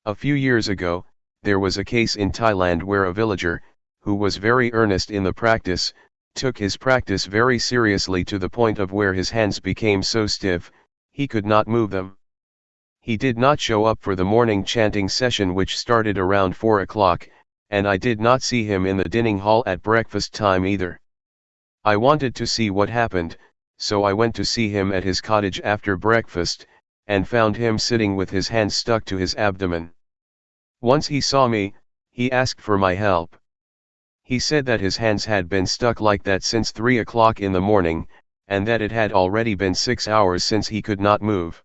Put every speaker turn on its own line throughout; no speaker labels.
A few years ago, there was a case in Thailand where a villager, who was very earnest in the practice, took his practice very seriously to the point of where his hands became so stiff, he could not move them. He did not show up for the morning chanting session which started around 4 o'clock, and I did not see him in the dining hall at breakfast time either. I wanted to see what happened, so I went to see him at his cottage after breakfast, and found him sitting with his hands stuck to his abdomen. Once he saw me, he asked for my help. He said that his hands had been stuck like that since 3 o'clock in the morning, and that it had already been 6 hours since he could not move.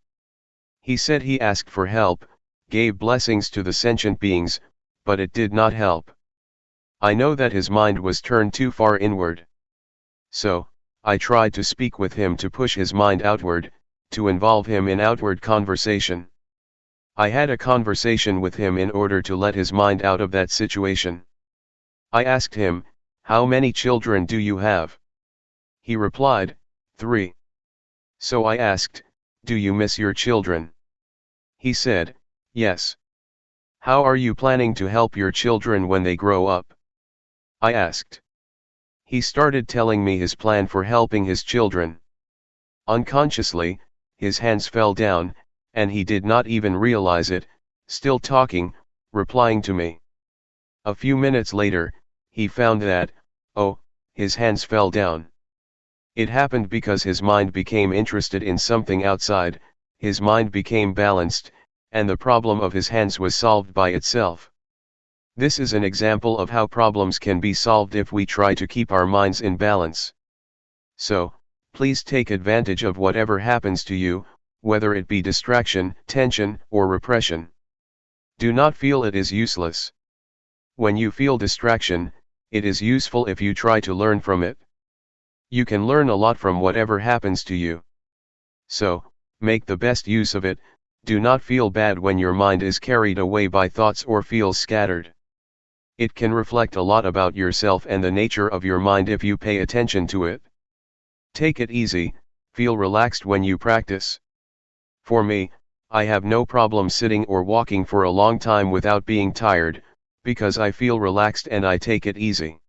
He said he asked for help, gave blessings to the sentient beings, but it did not help. I know that his mind was turned too far inward. So, I tried to speak with him to push his mind outward, to involve him in outward conversation. I had a conversation with him in order to let his mind out of that situation. I asked him, "How many children do you have?" He replied, 3. So I asked, "Do you miss your children?" He said, "Yes." "How are you planning to help your children when they grow up?" I asked. He started telling me his plan for helping his children. Unconsciously, his hands fell down, and he did not even realize it, still talking, replying to me. A few minutes later, he found that, his hands fell down. It happened because his mind became interested in something outside, his mind became balanced, and the problem of his hands was solved by itself. This is an example of how problems can be solved if we try to keep our minds in balance. So, please take advantage of whatever happens to you, whether it be distraction, tension, or repression. Do not feel it is useless. When you feel distraction, it is useful if you try to learn from it. You can learn a lot from whatever happens to you. So, make the best use of it. Do not feel bad when your mind is carried away by thoughts or feels scattered. It can reflect a lot about yourself and the nature of your mind if you pay attention to it. Take it easy, feel relaxed when you practice. For me, I have no problem sitting or walking for a long time without being tired, because I feel relaxed and I take it easy.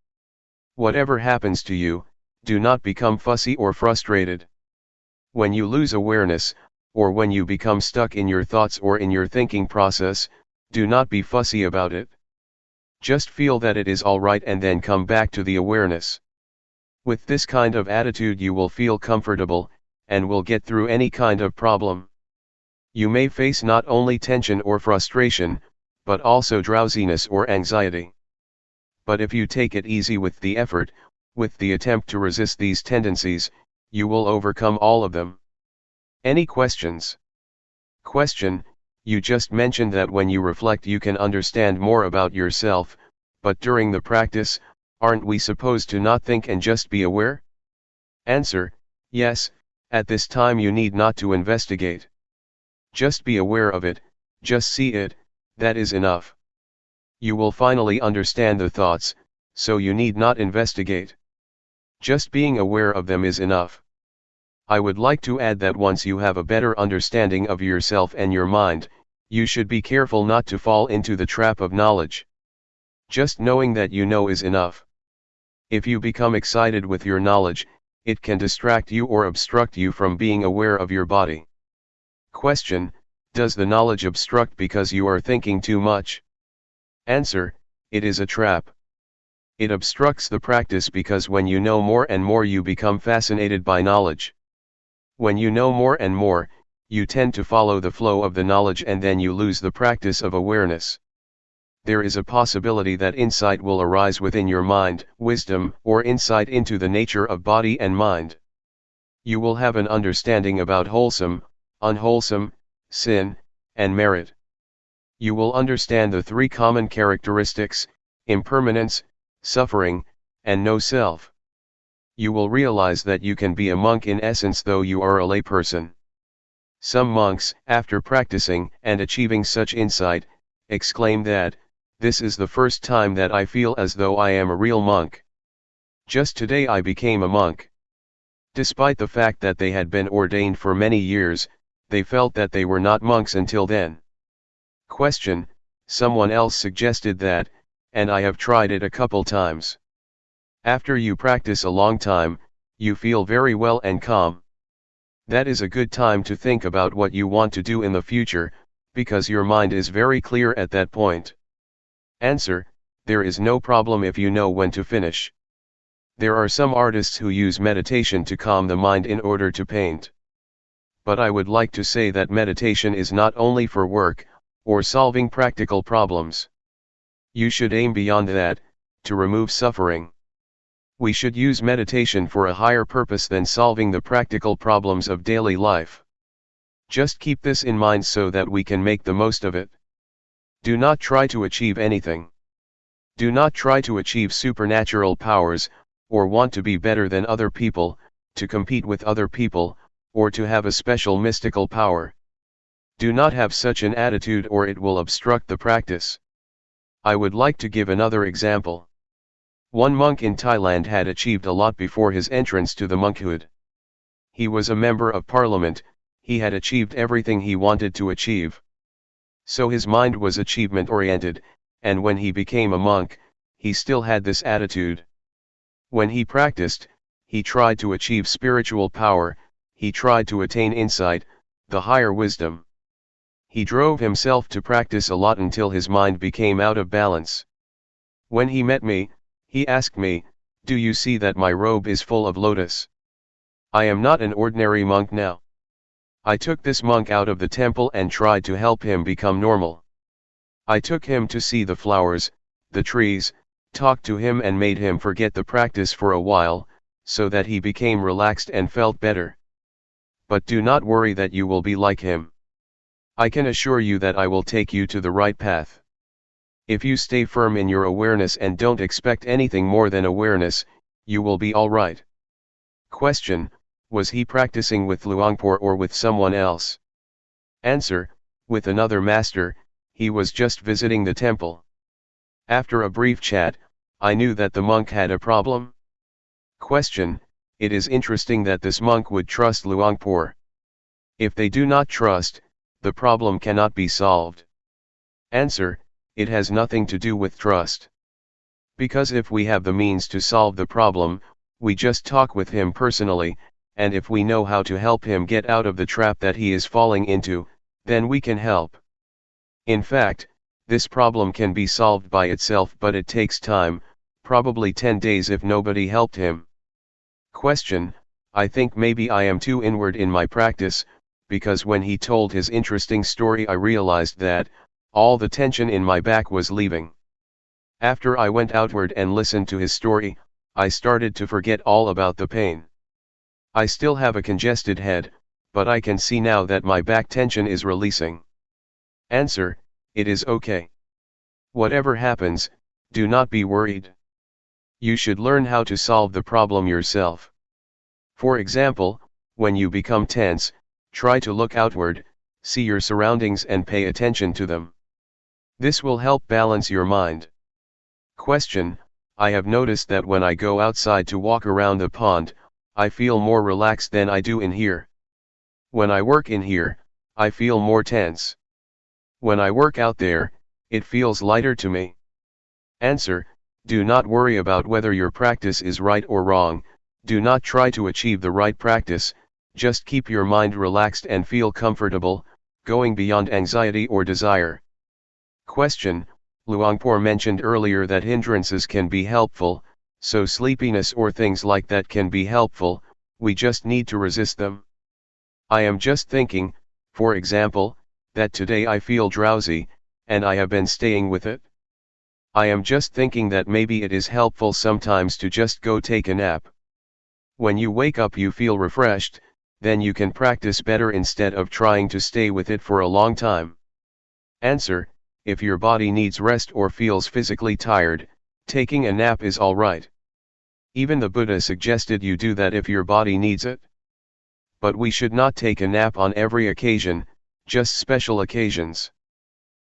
Whatever happens to you, do not become fussy or frustrated. When you lose awareness, or when you become stuck in your thoughts or in your thinking process, do not be fussy about it. Just feel that it is all right and then come back to the awareness. With this kind of attitude you will feel comfortable, and will get through any kind of problem. You may face not only tension or frustration, but also drowsiness or anxiety. But if you take it easy with the effort, with the attempt to resist these tendencies, you will overcome all of them. Any questions? Question: You just mentioned that when you reflect you can understand more about yourself, but during the practice, aren't we supposed to not think and just be aware? Answer: Yes, at this time you need not to investigate. Just be aware of it, just see it, that is enough. You will finally understand the thoughts, so you need not investigate. Just being aware of them is enough. I would like to add that once you have a better understanding of yourself and your mind, you should be careful not to fall into the trap of knowledge. Just knowing that you know is enough. If you become excited with your knowledge, it can distract you or obstruct you from being aware of your body. Question: Does the knowledge obstruct because you are thinking too much? Answer: It is a trap. It obstructs the practice because when you know more and more you become fascinated by knowledge. When you know more and more, you tend to follow the flow of the knowledge and then you lose the practice of awareness. There is a possibility that insight will arise within your mind, wisdom, or insight into the nature of body and mind. You will have an understanding about wholesome, unwholesome, sin, and merit. You will understand the three common characteristics: impermanence, suffering, and no self. You will realize that you can be a monk in essence though you are a layperson. Some monks, after practicing and achieving such insight, exclaim that, "This is the first time that I feel as though I am a real monk. Just today I became a monk." Despite the fact that they had been ordained for many years, they felt that they were not monks until then. Question: Someone else suggested that, and I have tried it a couple times. After you practice a long time, you feel very well and calm. That is a good time to think about what you want to do in the future, because your mind is very clear at that point. Answer: there is no problem if you know when to finish. There are some artists who use meditation to calm the mind in order to paint. But I would like to say that meditation is not only for work, or solving practical problems. You should aim beyond that, to remove suffering. We should use meditation for a higher purpose than solving the practical problems of daily life. Just keep this in mind so that we can make the most of it. Do not try to achieve anything. Do not try to achieve supernatural powers, or want to be better than other people, to compete with other people, or to have a special mystical power. Do not have such an attitude or it will obstruct the practice. I would like to give another example. One monk in Thailand had achieved a lot before his entrance to the monkhood. He was a member of parliament, he had achieved everything he wanted to achieve. So his mind was achievement-oriented, and when he became a monk, he still had this attitude. When he practiced, he tried to achieve spiritual power, he tried to attain insight, the higher wisdom. He drove himself to practice a lot until his mind became out of balance. When he met me, he asked me, "Do you see that my robe is full of lotus? I am not an ordinary monk now." I took this monk out of the temple and tried to help him become normal. I took him to see the flowers, the trees, talked to him and made him forget the practice for a while, so that he became relaxed and felt better. But do not worry that you will be like him. I can assure you that I will take you to the right path. If you stay firm in your awareness and don't expect anything more than awareness, you will be all right. Question: was he practicing with Luangpor or with someone else? Answer: with another master, he was just visiting the temple. After a brief chat, I knew that the monk had a problem. Question: it is interesting that this monk would trust Luangpor. If they do not trust, the problem cannot be solved. Answer: it has nothing to do with trust. Because if we have the means to solve the problem, we just talk with him personally, and if we know how to help him get out of the trap that he is falling into, then we can help. In fact, this problem can be solved by itself, but it takes time, probably 10 days if nobody helped him. Question: I think maybe I am too inward in my practice, because when he told his interesting story I realized that, all the tension in my back was leaving. After I went outward and listened to his story, I started to forget all about the pain. I still have a congested head, but I can see now that my back tension is releasing. Answer: it is okay. Whatever happens, do not be worried. You should learn how to solve the problem yourself. For example, when you become tense, try to look outward, see your surroundings and pay attention to them. This will help balance your mind. Question: I have noticed that when I go outside to walk around the pond, I feel more relaxed than I do in here. When I work in here, I feel more tense. When I work out there, it feels lighter to me. Answer: do not worry about whether your practice is right or wrong, do not try to achieve the right practice, just keep your mind relaxed and feel comfortable, going beyond anxiety or desire. Question: Luangpor mentioned earlier that hindrances can be helpful, so sleepiness or things like that can be helpful, we just need to resist them. I am just thinking, for example, that today I feel drowsy, and I have been staying with it. I am just thinking that maybe it is helpful sometimes to just go take a nap. When you wake up you feel refreshed, then you can practice better instead of trying to stay with it for a long time. Answer: if your body needs rest or feels physically tired, taking a nap is alright. Even the Buddha suggested you do that if your body needs it. But we should not take a nap on every occasion, just special occasions.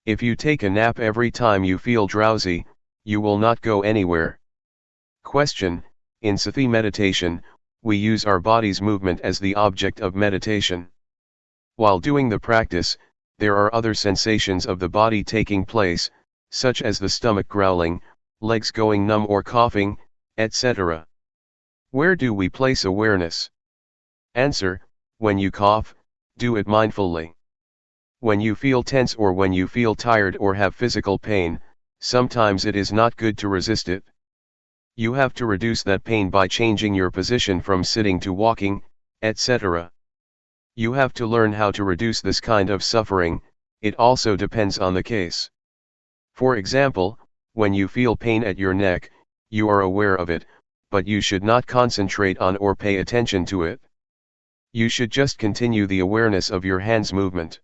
If you take a nap every time you feel drowsy, you will not go anywhere. Question: in Sati meditation, we use our body's movement as the object of meditation. While doing the practice, there are other sensations of the body taking place, such as the stomach growling, legs going numb or coughing, etc. Where do we place awareness? Answer: when you cough, do it mindfully. When you feel tense or when you feel tired or have physical pain, sometimes it is not good to resist it. You have to reduce that pain by changing your position from sitting to walking, etc. You have to learn how to reduce this kind of suffering. It also depends on the case. For example, when you feel pain at your neck, you are aware of it, but you should not concentrate on or pay attention to it. You should just continue the awareness of your hands movement.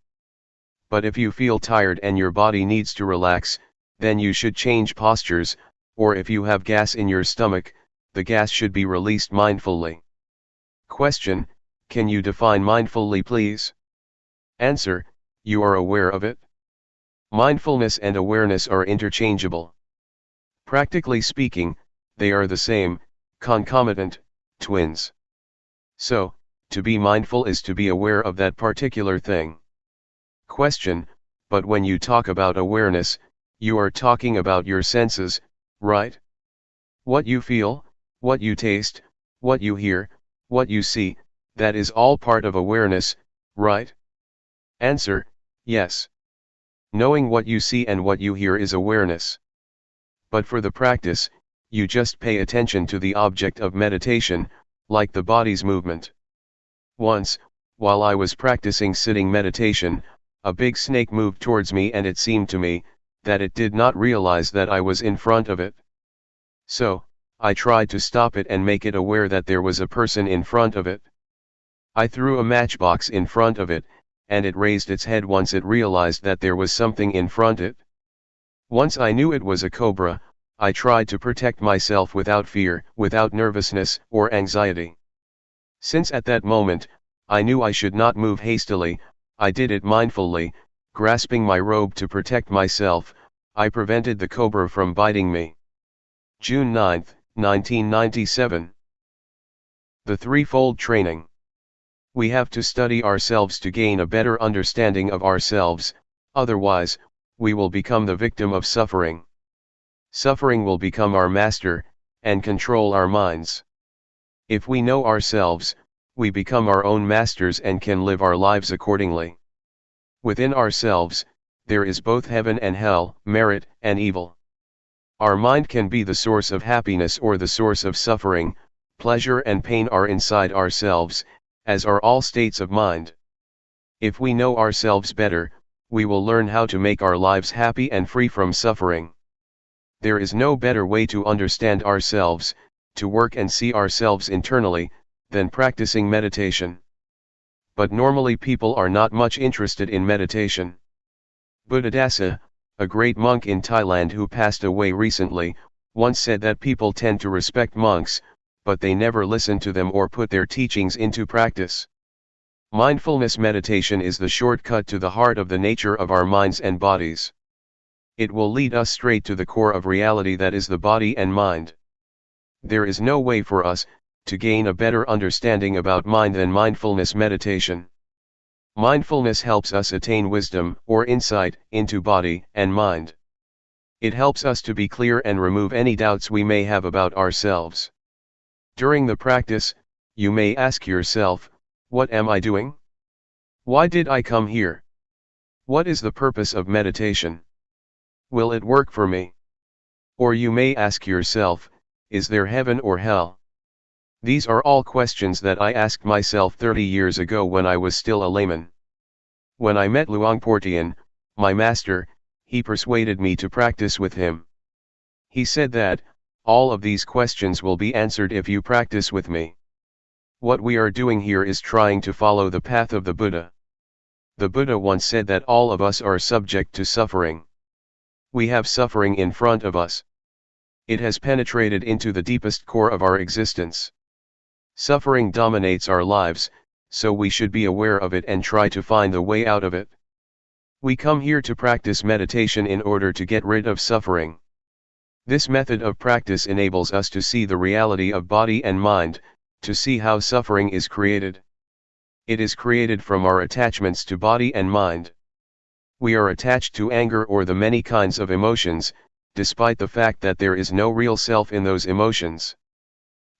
But if you feel tired and your body needs to relax, then you should change postures, or if you have gas in your stomach, the gas should be released mindfully. Question: can you define mindfully, please? Answer: you are aware of it. Mindfulness and awareness are interchangeable. Practically speaking, they are the same, concomitant, twins. So, to be mindful is to be aware of that particular thing. Question: but when you talk about awareness, you are talking about your senses, right? What you feel, what you taste, what you hear, what you see, that is all part of awareness, right? Answer: yes. Knowing what you see and what you hear is awareness. But for the practice, you just pay attention to the object of meditation, like the body's movement. Once, while I was practicing sitting meditation, a big snake moved towards me and it seemed to me that it did not realize that I was in front of it. So, I tried to stop it and make it aware that there was a person in front of it. I threw a matchbox in front of it, and it raised its head once it realized that there was something in front of it. Once I knew it was a cobra, I tried to protect myself without fear, without nervousness or anxiety. Since at that moment, I knew I should not move hastily, I did it mindfully, grasping my robe to protect myself. I prevented the cobra from biting me. June 9, 1997. The Threefold Training. We have to study ourselves to gain a better understanding of ourselves, otherwise, we will become the victim of suffering. Suffering will become our master, and control our minds. If we know ourselves, we become our own masters and can live our lives accordingly. Within ourselves, there is both heaven and hell, merit and evil. Our mind can be the source of happiness or the source of suffering. Pleasure and pain are inside ourselves, as are all states of mind. If we know ourselves better, we will learn how to make our lives happy and free from suffering. There is no better way to understand ourselves, to work and see ourselves internally, than practicing meditation. But normally people are not much interested in meditation. Buddhadasa, a great monk in Thailand who passed away recently, once said that people tend to respect monks, but they never listen to them or put their teachings into practice. Mindfulness meditation is the shortcut to the heart of the nature of our minds and bodies. It will lead us straight to the core of reality, that is the body and mind. There is no way for us to gain a better understanding about mind than mindfulness meditation. Mindfulness helps us attain wisdom or insight into body and mind. It helps us to be clear and remove any doubts we may have about ourselves. During the practice, you may ask yourself, what am I doing? Why did I come here? What is the purpose of meditation? Will it work for me? Or you may ask yourself, is there heaven or hell? These are all questions that I asked myself 30 years ago when I was still a layman. When I met Luangpor Teean, my master, he persuaded me to practice with him. He said that, all of these questions will be answered if you practice with me. What we are doing here is trying to follow the path of the Buddha. The Buddha once said that all of us are subject to suffering. We have suffering in front of us. It has penetrated into the deepest core of our existence. Suffering dominates our lives, so we should be aware of it and try to find the way out of it. We come here to practice meditation in order to get rid of suffering. This method of practice enables us to see the reality of body and mind, to see how suffering is created. It is created from our attachments to body and mind. We are attached to anger or the many kinds of emotions, despite the fact that there is no real self in those emotions.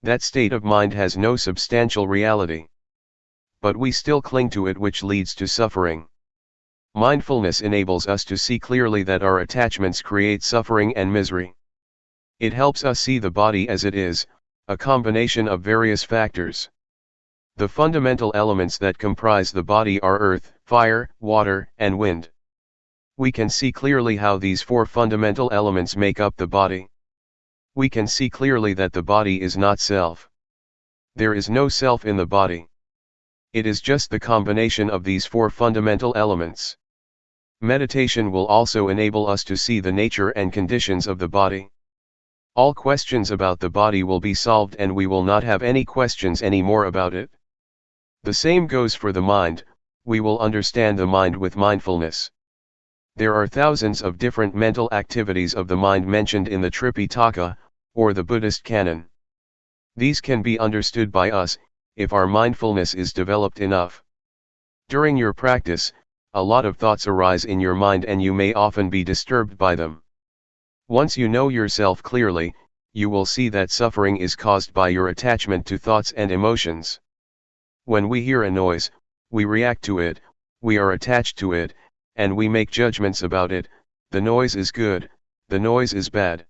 That state of mind has no substantial reality. But we still cling to it, which leads to suffering. Mindfulness enables us to see clearly that our attachments create suffering and misery. It helps us see the body as it is, a combination of various factors. The fundamental elements that comprise the body are earth, fire, water, and wind. We can see clearly how these four fundamental elements make up the body. We can see clearly that the body is not self. There is no self in the body. It is just the combination of these four fundamental elements. Meditation will also enable us to see the nature and conditions of the body. All questions about the body will be solved, and we will not have any questions anymore about it. The same goes for the mind. We will understand the mind with mindfulness. There are thousands of different mental activities of the mind mentioned in the Tripitaka, or the Buddhist canon. These can be understood by us, if our mindfulness is developed enough. During your practice, a lot of thoughts arise in your mind and you may often be disturbed by them. Once you know yourself clearly, you will see that suffering is caused by your attachment to thoughts and emotions. When we hear a noise, we react to it, we are attached to it, and we make judgments about it. The noise is good, the noise is bad.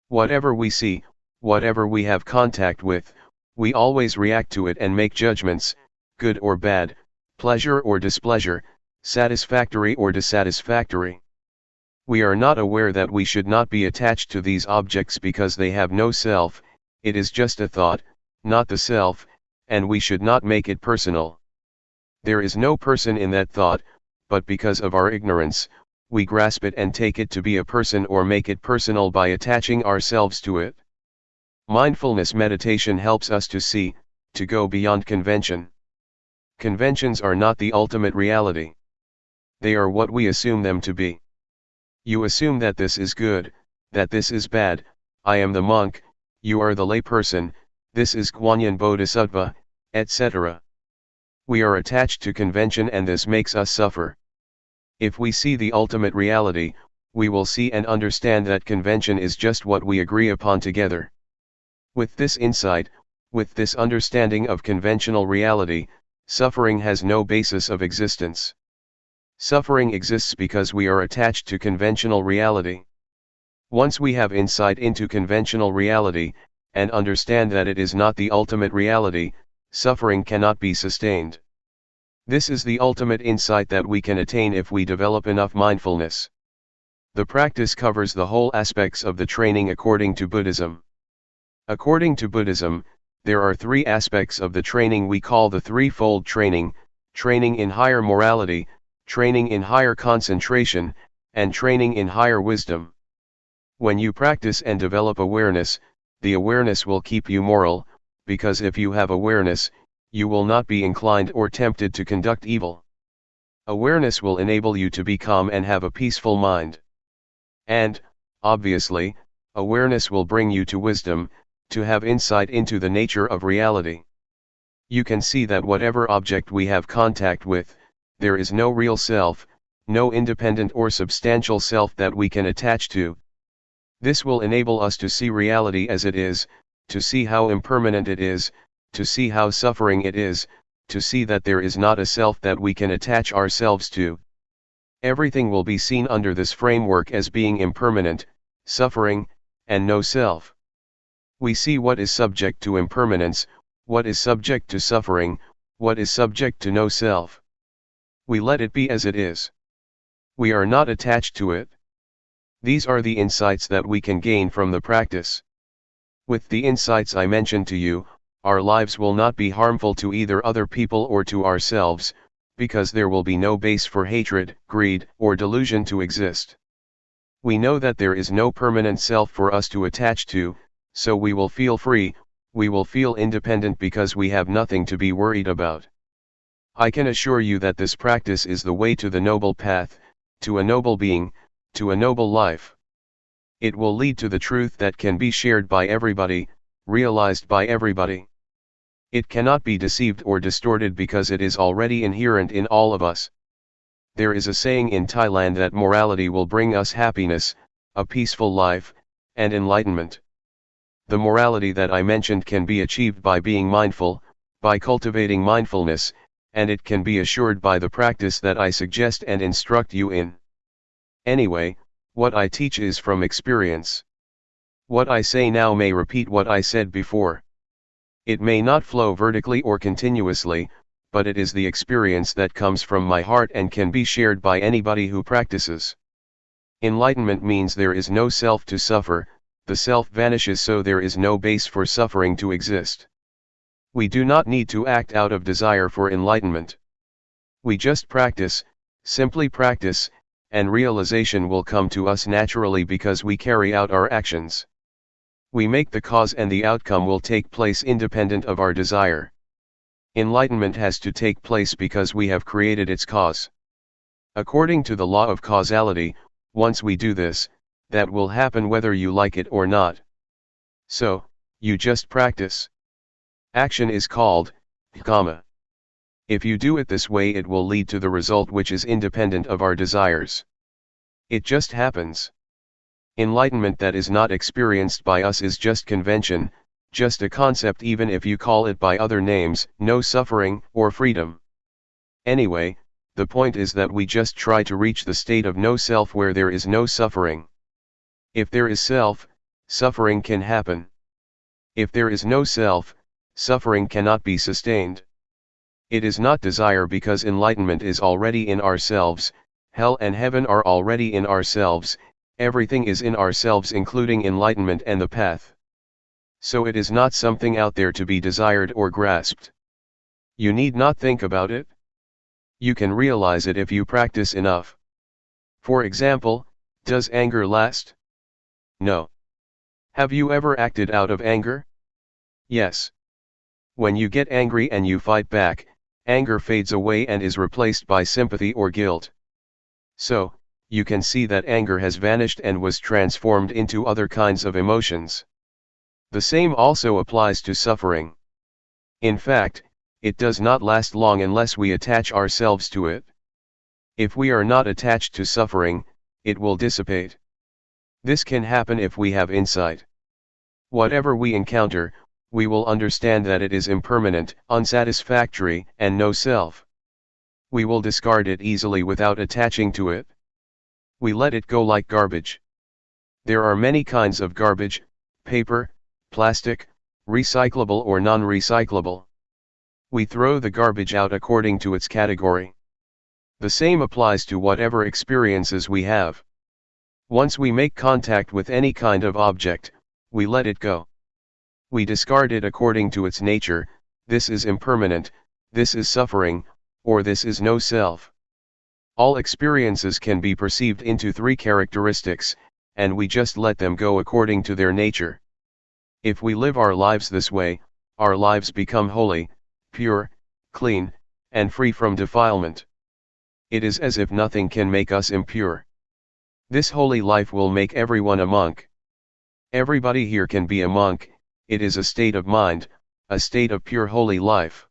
Whatever we see, whatever we have contact with, we always react to it and make judgments, good or bad, pleasure or displeasure, satisfactory or dissatisfactory. We are not aware that we should not be attached to these objects because they have no self. It is just a thought, not the self, and we should not make it personal. There is no person in that thought, but because of our ignorance, we grasp it and take it to be a person or make it personal by attaching ourselves to it. Mindfulness meditation helps us to see, to go beyond convention. Conventions are not the ultimate reality. They are what we assume them to be. You assume that this is good, that this is bad. I am the monk, you are the layperson, this is Guanyin Bodhisattva, etc. We are attached to convention and this makes us suffer. If we see the ultimate reality, we will see and understand that convention is just what we agree upon together. With this insight, with this understanding of conventional reality, suffering has no basis of existence. Suffering exists because we are attached to conventional reality. Once we have insight into conventional reality, and understand that it is not the ultimate reality, suffering cannot be sustained. This is the ultimate insight that we can attain if we develop enough mindfulness. The practice covers the whole aspects of the training according to Buddhism. According to Buddhism, there are three aspects of the training we call the threefold training: training in higher morality, training in higher concentration, and training in higher wisdom. When you practice and develop awareness, the awareness will keep you moral, because if you have awareness, you will not be inclined or tempted to conduct evil. Awareness will enable you to be calm and have a peaceful mind. And, obviously, awareness will bring you to wisdom, to have insight into the nature of reality. You can see that whatever object we have contact with, there is no real self, no independent or substantial self that we can attach to. This will enable us to see reality as it is, to see how impermanent it is, to see how suffering it is, to see that there is not a self that we can attach ourselves to. Everything will be seen under this framework as being impermanent, suffering, and no self. We see what is subject to impermanence, what is subject to suffering, what is subject to no self. We let it be as it is. We are not attached to it. These are the insights that we can gain from the practice. With the insights I mentioned to you, our lives will not be harmful to either other people or to ourselves, because there will be no base for hatred, greed, or delusion to exist. We know that there is no permanent self for us to attach to, so we will feel free, we will feel independent because we have nothing to be worried about. I can assure you that this practice is the way to the noble path, to a noble being, to a noble life. It will lead to the truth that can be shared by everybody, realized by everybody. It cannot be deceived or distorted because it is already inherent in all of us. There is a saying in Thailand that morality will bring us happiness, a peaceful life, and enlightenment. The morality that I mentioned can be achieved by being mindful, by cultivating mindfulness, and it can be assured by the practice that I suggest and instruct you in. Anyway, what I teach is from experience. What I say now may repeat what I said before. It may not flow vertically or continuously, but it is the experience that comes from my heart and can be shared by anybody who practices. Enlightenment means there is no self to suffer, the self vanishes, so there is no base for suffering to exist. We do not need to act out of desire for enlightenment. We just practice, simply practice, and realization will come to us naturally because we carry out our actions. We make the cause and the outcome will take place independent of our desire. Enlightenment has to take place because we have created its cause. According to the law of causality, once we do this, that will happen whether you like it or not. So, you just practice. Action is called karma. If you do it this way, it will lead to the result which is independent of our desires. It just happens. Enlightenment that is not experienced by us is just convention, just a concept, even if you call it by other names, no suffering, or freedom. Anyway, the point is that we just try to reach the state of no self where there is no suffering. If there is self, suffering can happen. If there is no self, suffering cannot be sustained. It is not desire because enlightenment is already in ourselves, hell and heaven are already in ourselves, everything is in ourselves including enlightenment and the path. So it is not something out there to be desired or grasped. You need not think about it. You can realize it if you practice enough. For example, does anger last? No. Have you ever acted out of anger? Yes. When you get angry and you fight back, anger fades away and is replaced by sympathy or guilt. So, you can see that anger has vanished and was transformed into other kinds of emotions. The same also applies to suffering. In fact, it does not last long unless we attach ourselves to it. If we are not attached to suffering, it will dissipate. This can happen if we have insight. Whatever we encounter, we will understand that it is impermanent, unsatisfactory, and no self. We will discard it easily without attaching to it. We let it go like garbage. There are many kinds of garbage: paper, plastic, recyclable or non-recyclable. We throw the garbage out according to its category. The same applies to whatever experiences we have. Once we make contact with any kind of object, we let it go. We discard it according to its nature: this is impermanent, this is suffering, or this is no self. All experiences can be perceived into three characteristics, and we just let them go according to their nature. If we live our lives this way, our lives become holy, pure, clean, and free from defilement. It is as if nothing can make us impure. This holy life will make everyone a monk. Everybody here can be a monk. It is a state of mind, a state of pure holy life.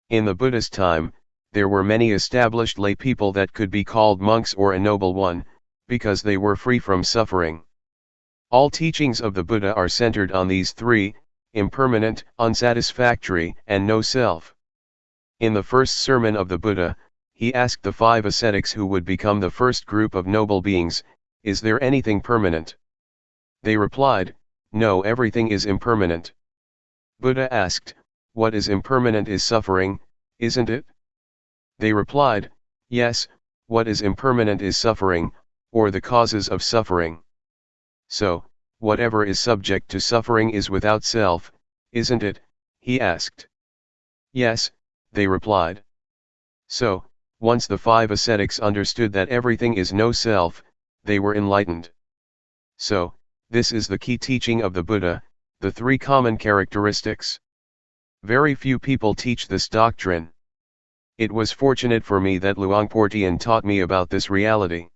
In the Buddha's time, there were many established lay people that could be called monks or a noble one, because they were free from suffering. All teachings of the Buddha are centered on these three: impermanent, unsatisfactory, and no self. In the first sermon of the Buddha, he asked the 5 ascetics who would become the first group of noble beings, "Is there anything permanent?" They replied, "No, everything is impermanent." Buddha asked, "What is impermanent is suffering, isn't it?" They replied, "Yes, what is impermanent is suffering, or the causes of suffering." "So, whatever is subject to suffering is without self, isn't it?" he asked. "Yes," they replied. So, once the 5 ascetics understood that everything is no self, they were enlightened. So, this is the key teaching of the Buddha, the 3 common characteristics. Very few people teach this doctrine. It was fortunate for me that Luangpor Teean taught me about this reality.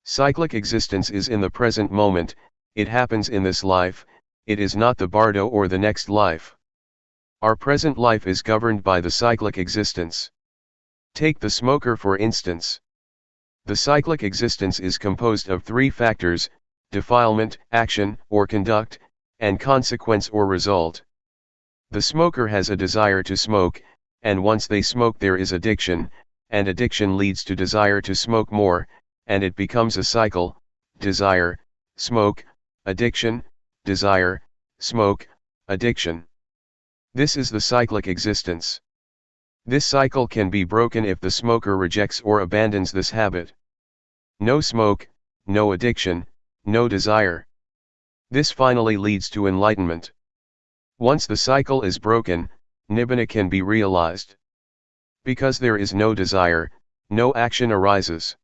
Cyclic existence is in the present moment, it happens in this life, it is not the bardo or the next life. Our present life is governed by the cyclic existence. Take the smoker for instance. The cyclic existence is composed of three factors: defilement, action, or conduct, and consequence or result. The smoker has a desire to smoke, and once they smoke there is addiction, and addiction leads to desire to smoke more, and it becomes a cycle: desire, smoke, addiction, desire, smoke, addiction. This is the cyclic existence. This cycle can be broken if the smoker rejects or abandons this habit. No smoke, no addiction, no desire. This finally leads to enlightenment. Once the cycle is broken, nibbana can be realized. Because there is no desire, no action arises.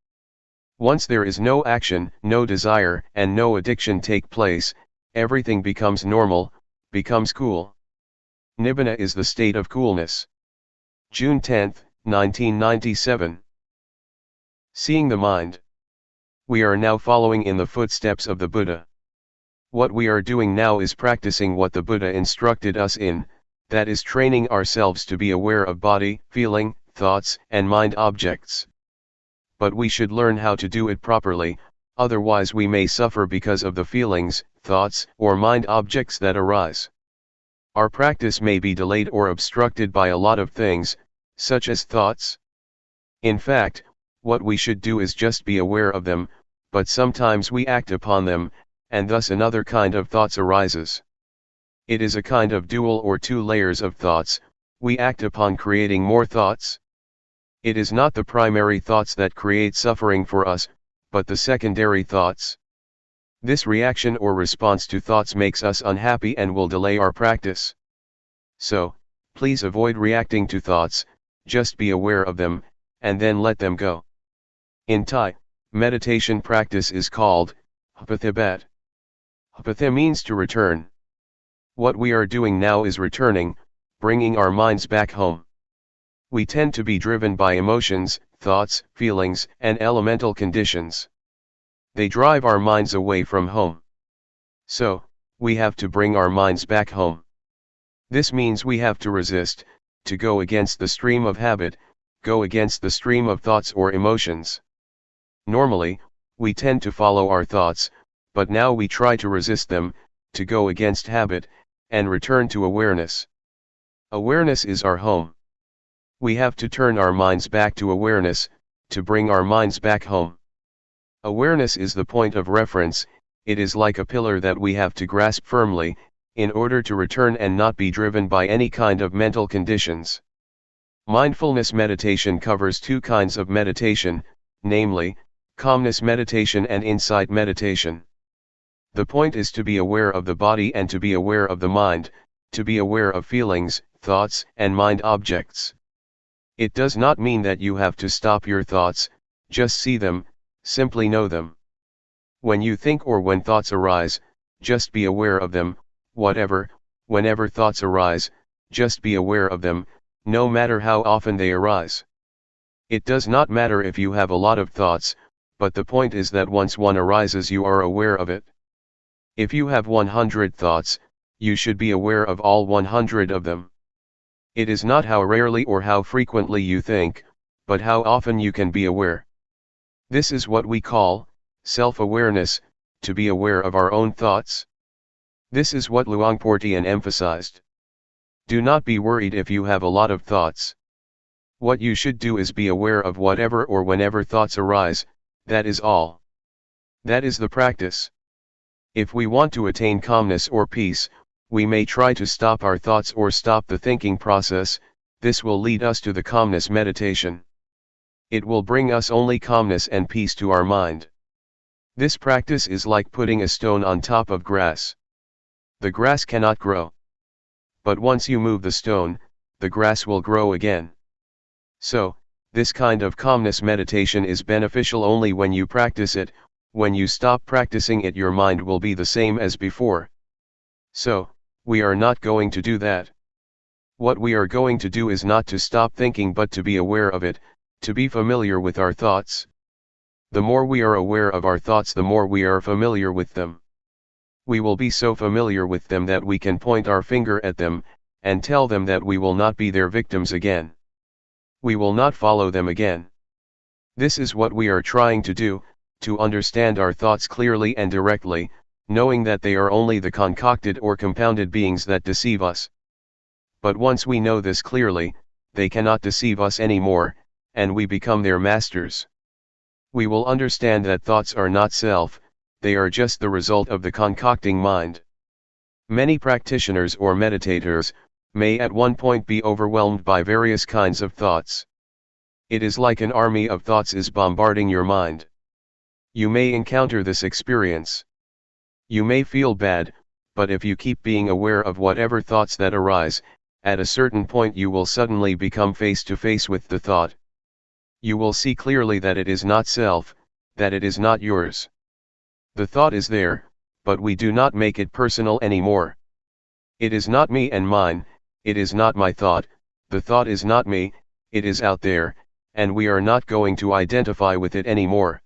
Once there is no action, no desire, and no addiction take place, everything becomes normal, becomes cool. Nibbana is the state of coolness. June 10, 1997. Seeing the mind. We are now following in the footsteps of the Buddha. What we are doing now is practicing what the Buddha instructed us in, that is training ourselves to be aware of body, feeling, thoughts, and mind objects. But we should learn how to do it properly, otherwise we may suffer because of the feelings, thoughts, or mind objects that arise. Our practice may be delayed or obstructed by a lot of things, such as thoughts. In fact, what we should do is just be aware of them, but sometimes we act upon them, and thus another kind of thoughts arises. It is a kind of dual or two layers of thoughts. We act upon creating more thoughts. It is not the primary thoughts that create suffering for us, but the secondary thoughts. This reaction or response to thoughts makes us unhappy and will delay our practice. So, please avoid reacting to thoughts, just be aware of them, and then let them go. In Thai, meditation practice is called Hapathibat. Hapatha means to return. What we are doing now is returning, bringing our minds back home. We tend to be driven by emotions, thoughts, feelings, and elemental conditions. They drive our minds away from home. So, we have to bring our minds back home. This means we have to resist, to go against the stream of habit, go against the stream of thoughts or emotions. Normally, we tend to follow our thoughts, but now we try to resist them, to go against habit, and return to awareness. Awareness is our home. We have to turn our minds back to awareness, to bring our minds back home. Awareness is the point of reference, it is like a pillar that we have to grasp firmly, in order to return and not be driven by any kind of mental conditions. Mindfulness meditation covers two kinds of meditation, namely, calmness meditation and insight meditation. The point is to be aware of the body and to be aware of the mind, to be aware of feelings, thoughts, and mind objects. It does not mean that you have to stop your thoughts, just see them, simply know them. When you think or when thoughts arise, just be aware of them, whenever thoughts arise, just be aware of them, no matter how often they arise. It does not matter if you have a lot of thoughts, but the point is that once one arises you are aware of it. If you have 100 thoughts, you should be aware of all 100 of them. It is not how rarely or how frequently you think, but how often you can be aware. This is what we call self-awareness, to be aware of our own thoughts. This is what Luangpor Teean emphasized. Do not be worried if you have a lot of thoughts. What you should do is be aware of whatever or whenever thoughts arise, that is all. That is the practice. If we want to attain calmness or peace, we may try to stop our thoughts or stop the thinking process. This will lead us to the calmness meditation. It will bring us only calmness and peace to our mind. This practice is like putting a stone on top of grass. The grass cannot grow. But once you move the stone, the grass will grow again. So, this kind of calmness meditation is beneficial only when you practice it. When you stop practicing it, your mind will be the same as before. So, we are not going to do that. What we are going to do is not to stop thinking but to be aware of it, to be familiar with our thoughts. The more we are aware of our thoughts, the more we are familiar with them. We will be so familiar with them that we can point our finger at them, and tell them that we will not be their victims again. We will not follow them again. This is what we are trying to do, to understand our thoughts clearly and directly, knowing that they are only the concocted or compounded beings that deceive us. But once we know this clearly, they cannot deceive us anymore, and we become their masters. We will understand that thoughts are not self, they are just the result of the concocting mind. Many practitioners or meditators may at one point be overwhelmed by various kinds of thoughts. It is like an army of thoughts is bombarding your mind. You may encounter this experience. You may feel bad, but if you keep being aware of whatever thoughts that arise, at a certain point you will suddenly become face to face with the thought. You will see clearly that it is not self, that it is not yours. The thought is there, but we do not make it personal anymore. It is not me and mine, it is not my thought, the thought is not me, it is out there, and we are not going to identify with it anymore.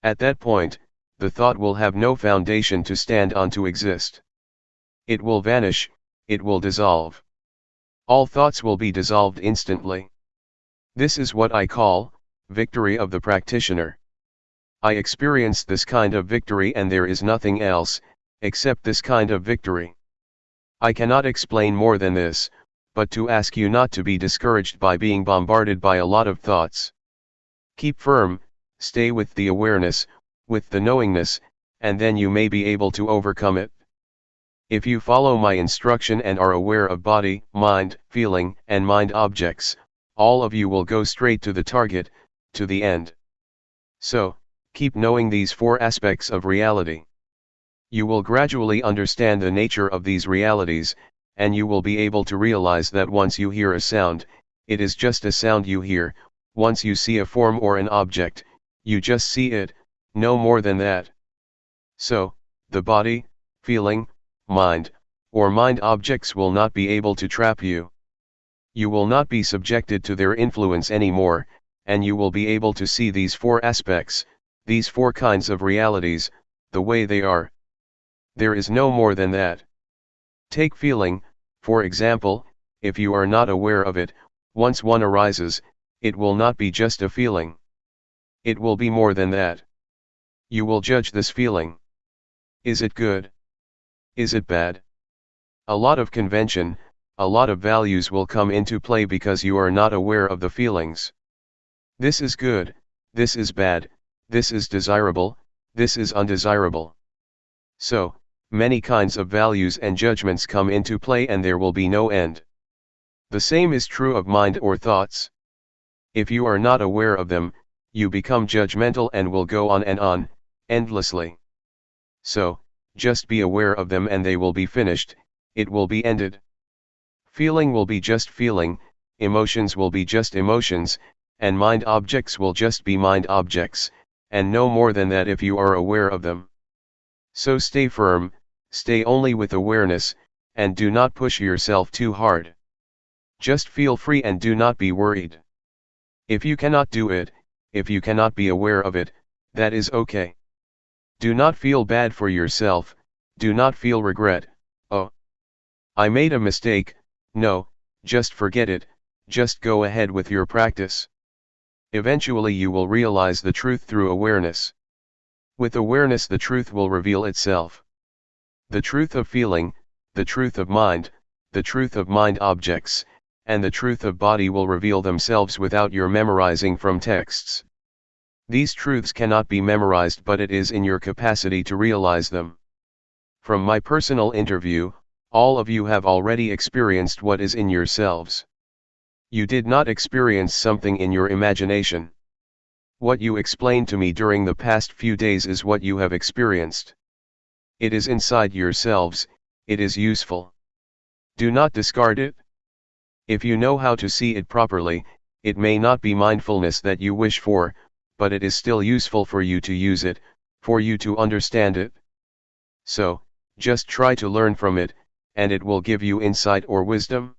At that point, the thought will have no foundation to stand on to exist. It will vanish, it will dissolve. All thoughts will be dissolved instantly. This is what I call victory of the practitioner. I experienced this kind of victory, and there is nothing else except this kind of victory. I cannot explain more than this, but to ask you not to be discouraged by being bombarded by a lot of thoughts. Keep firm, stay with the awareness, with the knowingness, and then you may be able to overcome it. If you follow my instruction and are aware of body, mind, feeling, and mind objects, all of you will go straight to the target, to the end. So, keep knowing these four aspects of reality. You will gradually understand the nature of these realities, and you will be able to realize that once you hear a sound, it is just a sound you hear. Once you see a form or an object, you just see it, no more than that. So, the body, feeling, mind, or mind objects will not be able to trap you. You will not be subjected to their influence anymore, and you will be able to see these four aspects, these four kinds of realities, the way they are. There is no more than that. Take feeling, for example. If you are not aware of it, once one arises, it will not be just a feeling. It will be more than that. You will judge this feeling. Is it good? Is it bad? A lot of convention, a lot of values will come into play because you are not aware of the feelings. This is good, this is bad, this is desirable, this is undesirable. So, many kinds of values and judgments come into play, and there will be no end. The same is true of mind or thoughts. If you are not aware of them, you become judgmental and will go on, endlessly. So, just be aware of them and they will be finished, it will be ended. Feeling will be just feeling, emotions will be just emotions, and mind objects will just be mind objects, and no more than that if you are aware of them. So stay firm, stay only with awareness, and do not push yourself too hard. Just feel free and do not be worried. If you cannot do it, if you cannot be aware of it, that is okay. Do not feel bad for yourself, do not feel regret, oh, I made a mistake. No, just forget it, just go ahead with your practice. Eventually you will realize the truth through awareness. With awareness the truth will reveal itself. The truth of feeling, the truth of mind, the truth of mind objects, and the truth of body will reveal themselves without your memorizing from texts. These truths cannot be memorized, but it is in your capacity to realize them. From my personal interview, all of you have already experienced what is in yourselves. You did not experience something in your imagination. What you explained to me during the past few days is what you have experienced. It is inside yourselves, it is useful. Do not discard it. If you know how to see it properly, it may not be mindfulness that you wish for, but it is still useful for you to use it, for you to understand it. So, just try to learn from it, and it will give you insight or wisdom.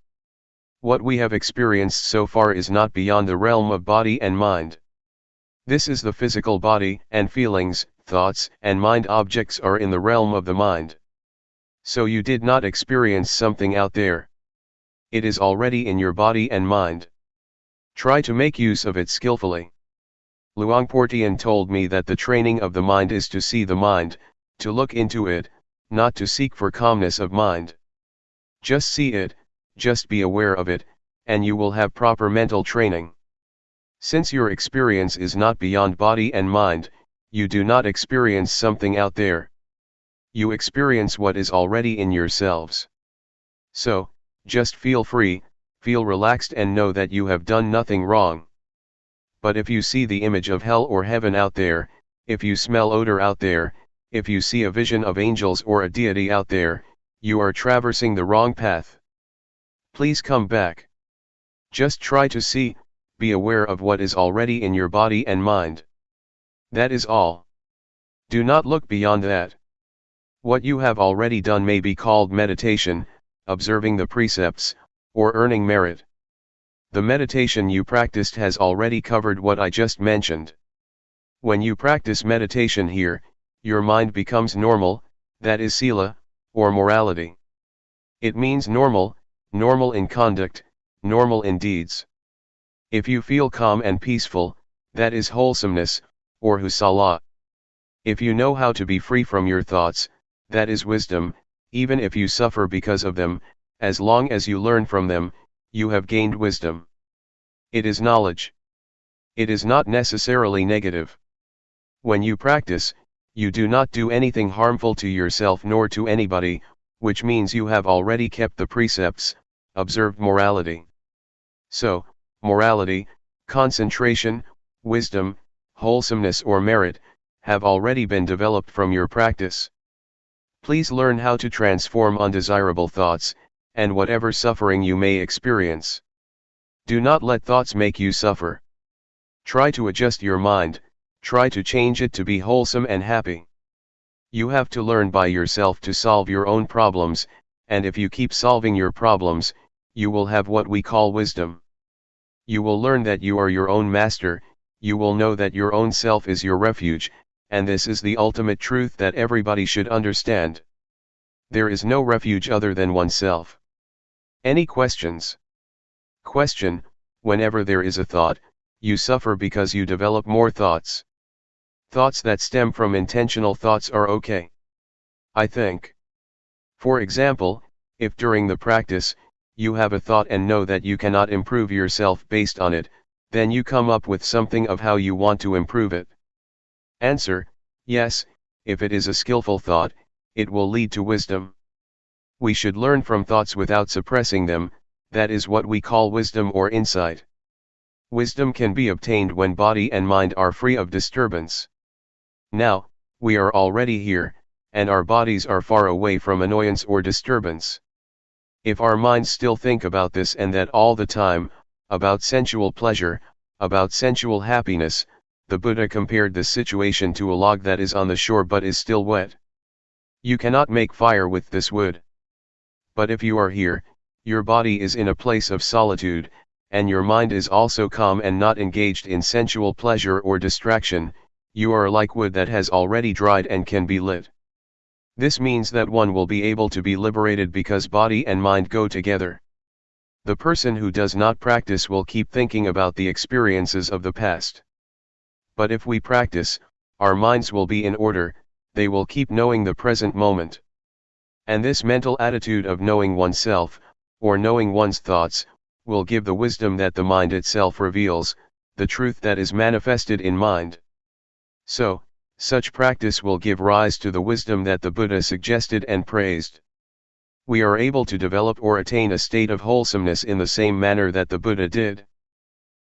What we have experienced so far is not beyond the realm of body and mind. This is the physical body, and feelings, thoughts, and mind objects are in the realm of the mind. So you did not experience something out there. It is already in your body and mind. Try to make use of it skillfully. Luangpor Teean told me that the training of the mind is to see the mind, to look into it, not to seek for calmness of mind. Just see it, just be aware of it, and you will have proper mental training. Since your experience is not beyond body and mind, you do not experience something out there. You experience what is already in yourselves. So, just feel free, feel relaxed and know that you have done nothing wrong. But if you see the image of hell or heaven out there, if you smell odor out there, if you see a vision of angels or a deity out there, you are traversing the wrong path. Please come back. Just try to see, be aware of what is already in your body and mind. That is all. Do not look beyond that. What you have already done may be called meditation, observing the precepts, or earning merit. The meditation you practiced has already covered what I just mentioned. When you practice meditation here, your mind becomes normal, that is sila, or morality. It means normal, normal in conduct, normal in deeds. If you feel calm and peaceful, that is wholesomeness, or husala. If you know how to be free from your thoughts, that is wisdom, even if you suffer because of them, as long as you learn from them, you have gained wisdom. It is knowledge. It is not necessarily negative. When you practice, you do not do anything harmful to yourself nor to anybody, which means you have already kept the precepts, observed morality. So, morality, concentration, wisdom, wholesomeness or merit, have already been developed from your practice. Please learn how to transform undesirable thoughts, and whatever suffering you may experience. Do not let thoughts make you suffer. Try to adjust your mind, try to change it to be wholesome and happy. You have to learn by yourself to solve your own problems, and if you keep solving your problems, you will have what we call wisdom. You will learn that you are your own master, you will know that your own self is your refuge, and this is the ultimate truth that everybody should understand. There is no refuge other than oneself. Any questions? Question: whenever there is a thought, you suffer because you develop more thoughts. Thoughts that stem from intentional thoughts are okay, I think. For example, if during the practice, you have a thought and know that you cannot improve yourself based on it, then you come up with something of how you want to improve it. Answer: yes, if it is a skillful thought, it will lead to wisdom. We should learn from thoughts without suppressing them, that is what we call wisdom or insight. Wisdom can be obtained when body and mind are free of disturbance. Now, we are already here, and our bodies are far away from annoyance or disturbance. If our minds still think about this and that all the time, about sensual pleasure, about sensual happiness, the Buddha compared this situation to a log that is on the shore but is still wet. You cannot make fire with this wood. But if you are here, your body is in a place of solitude, and your mind is also calm and not engaged in sensual pleasure or distraction, you are like wood that has already dried and can be lit. This means that one will be able to be liberated because body and mind go together. The person who does not practice will keep thinking about the experiences of the past. But if we practice, our minds will be in order, they will keep knowing the present moment. And this mental attitude of knowing oneself, or knowing one's thoughts, will give the wisdom that the mind itself reveals, the truth that is manifested in mind. So, such practice will give rise to the wisdom that the Buddha suggested and praised. We are able to develop or attain a state of wholesomeness in the same manner that the Buddha did.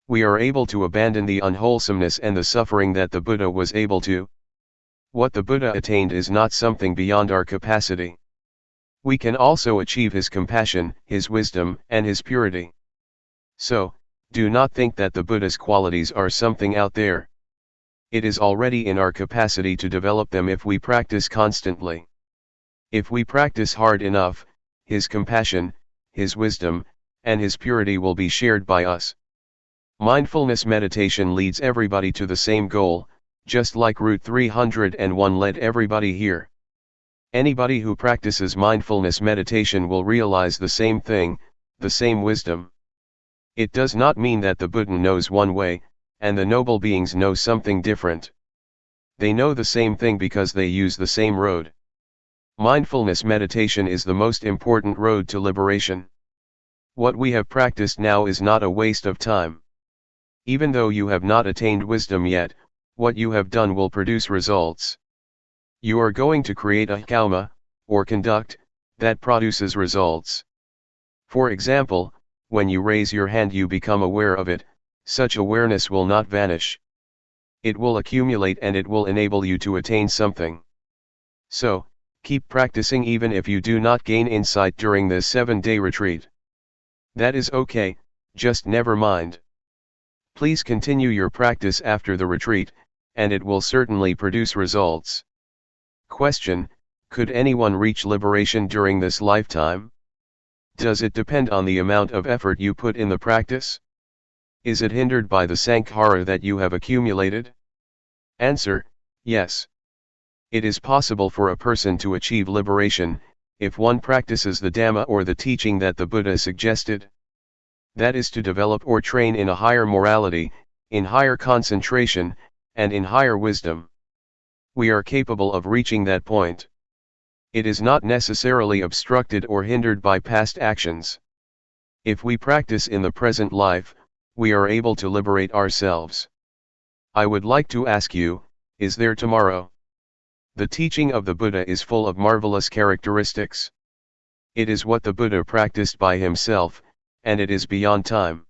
We are able to abandon the unwholesomeness and the suffering that the Buddha was able to. What the Buddha attained is not something beyond our capacity. We can also achieve his compassion, his wisdom, and his purity. So, do not think that the Buddha's qualities are something out there. It is already in our capacity to develop them if we practice constantly. If we practice hard enough, his compassion, his wisdom, and his purity will be shared by us. Mindfulness meditation leads everybody to the same goal, just like Route 301 led everybody here. Anybody who practices mindfulness meditation will realize the same thing, the same wisdom. It does not mean that the Buddha knows one way, and the noble beings know something different. They know the same thing because they use the same road. Mindfulness meditation is the most important road to liberation. What we have practiced now is not a waste of time. Even though you have not attained wisdom yet, what you have done will produce results. You are going to create a karma, or conduct, that produces results. For example, when you raise your hand you become aware of it, such awareness will not vanish. It will accumulate and it will enable you to attain something. So, keep practicing even if you do not gain insight during this 7-day retreat. That is okay, just never mind. Please continue your practice after the retreat, and it will certainly produce results. Question: could anyone reach liberation during this lifetime? Does it depend on the amount of effort you put in the practice? Is it hindered by the sankhara that you have accumulated? Answer: yes. It is possible for a person to achieve liberation, if one practices the Dhamma or the teaching that the Buddha suggested. That is to develop or train in a higher morality, in higher concentration, and in higher wisdom. We are capable of reaching that point. It is not necessarily obstructed or hindered by past actions. If we practice in the present life, we are able to liberate ourselves. I would like to ask you, is there tomorrow? The teaching of the Buddha is full of marvelous characteristics. It is what the Buddha practiced by himself, and it is beyond time.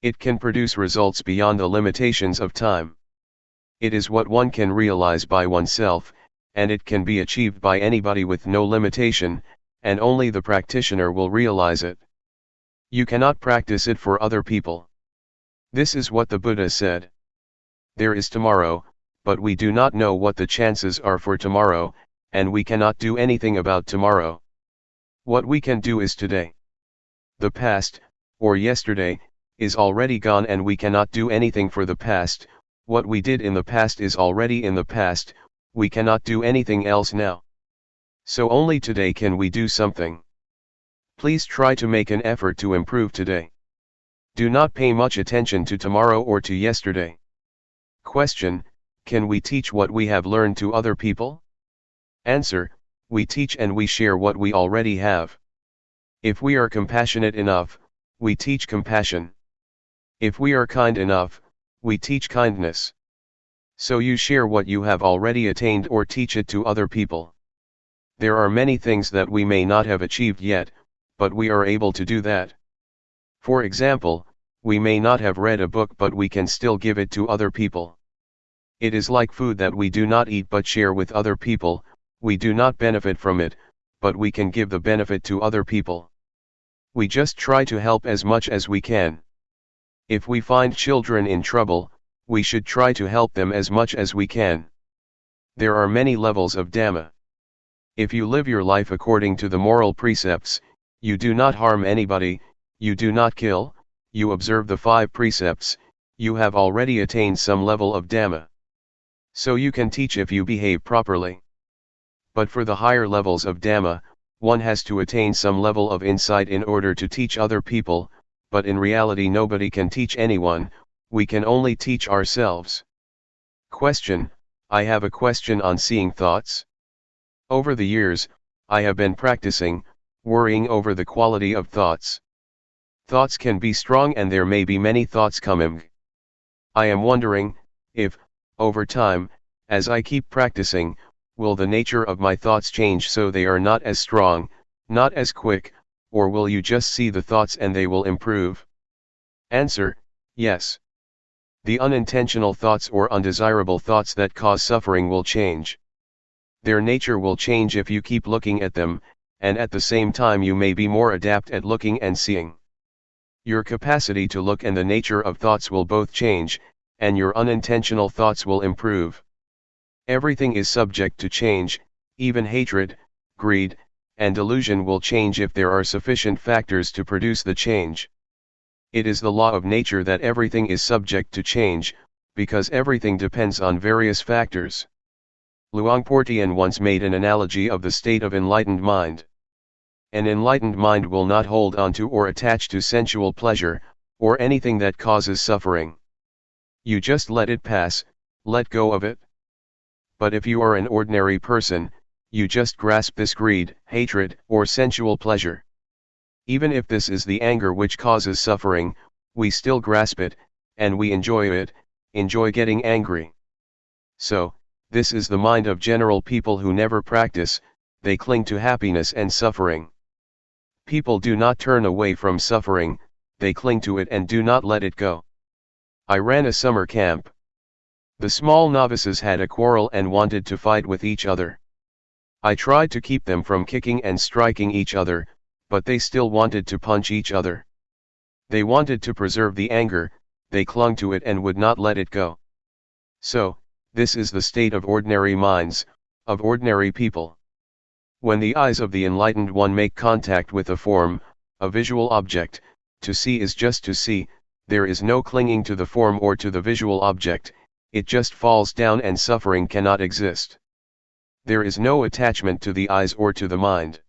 It can produce results beyond the limitations of time. It is what one can realize by oneself, and it can be achieved by anybody with no limitation, and only the practitioner will realize it. You cannot practice it for other people. This is what the Buddha said. There is tomorrow, but we do not know what the chances are for tomorrow, and we cannot do anything about tomorrow. What we can do is today. The past, or yesterday, is already gone and we cannot do anything for the past. What we did in the past is already in the past, we cannot do anything else now. So only today can we do something. Please try to make an effort to improve today. Do not pay much attention to tomorrow or to yesterday. Question: can we teach what we have learned to other people? Answer: we teach and we share what we already have. If we are compassionate enough, we teach compassion. If we are kind enough, we teach kindness. So you share what you have already attained or teach it to other people. There are many things that we may not have achieved yet, but we are able to do that. For example, we may not have read a book but we can still give it to other people. It is like food that we do not eat but share with other people. We do not benefit from it, but we can give the benefit to other people. We just try to help as much as we can. If we find children in trouble, we should try to help them as much as we can. There are many levels of Dhamma. If you live your life according to the moral precepts, you do not harm anybody, you do not kill, you observe the 5 precepts, you have already attained some level of Dhamma. So you can teach if you behave properly. But for the higher levels of Dhamma, one has to attain some level of insight in order to teach other people, but in reality nobody can teach anyone, we can only teach ourselves. Question: I have a question on seeing thoughts. Over the years, I have been practicing, worrying over the quality of thoughts. Thoughts can be strong and there may be many thoughts coming. I am wondering, if, over time, as I keep practicing, will the nature of my thoughts change so they are not as strong, not as quick, or will you just see the thoughts and they will improve? Answer: yes. The unintentional thoughts or undesirable thoughts that cause suffering will change. Their nature will change if you keep looking at them, and at the same time you may be more adept at looking and seeing. Your capacity to look and the nature of thoughts will both change, and your unintentional thoughts will improve. Everything is subject to change, even hatred, greed, and delusion will change if there are sufficient factors to produce the change. It is the law of nature that everything is subject to change, because everything depends on various factors. Luangpor Teean once made an analogy of the state of enlightened mind. An enlightened mind will not hold on to or attach to sensual pleasure, or anything that causes suffering. You just let it pass, let go of it. But if you are an ordinary person, you just grasp this greed, hatred, or sensual pleasure. Even if this is the anger which causes suffering, we still grasp it, and we enjoy it, enjoy getting angry. So, this is the mind of general people who never practice, they cling to happiness and suffering. People do not turn away from suffering, they cling to it and do not let it go. I ran a summer camp. The small novices had a quarrel and wanted to fight with each other. I tried to keep them from kicking and striking each other, but they still wanted to punch each other. They wanted to preserve the anger, they clung to it and would not let it go. So, this is the state of ordinary minds, of ordinary people. When the eyes of the enlightened one make contact with a form, a visual object, to see is just to see, there is no clinging to the form or to the visual object, it just falls down and suffering cannot exist. There is no attachment to the eyes or to the mind.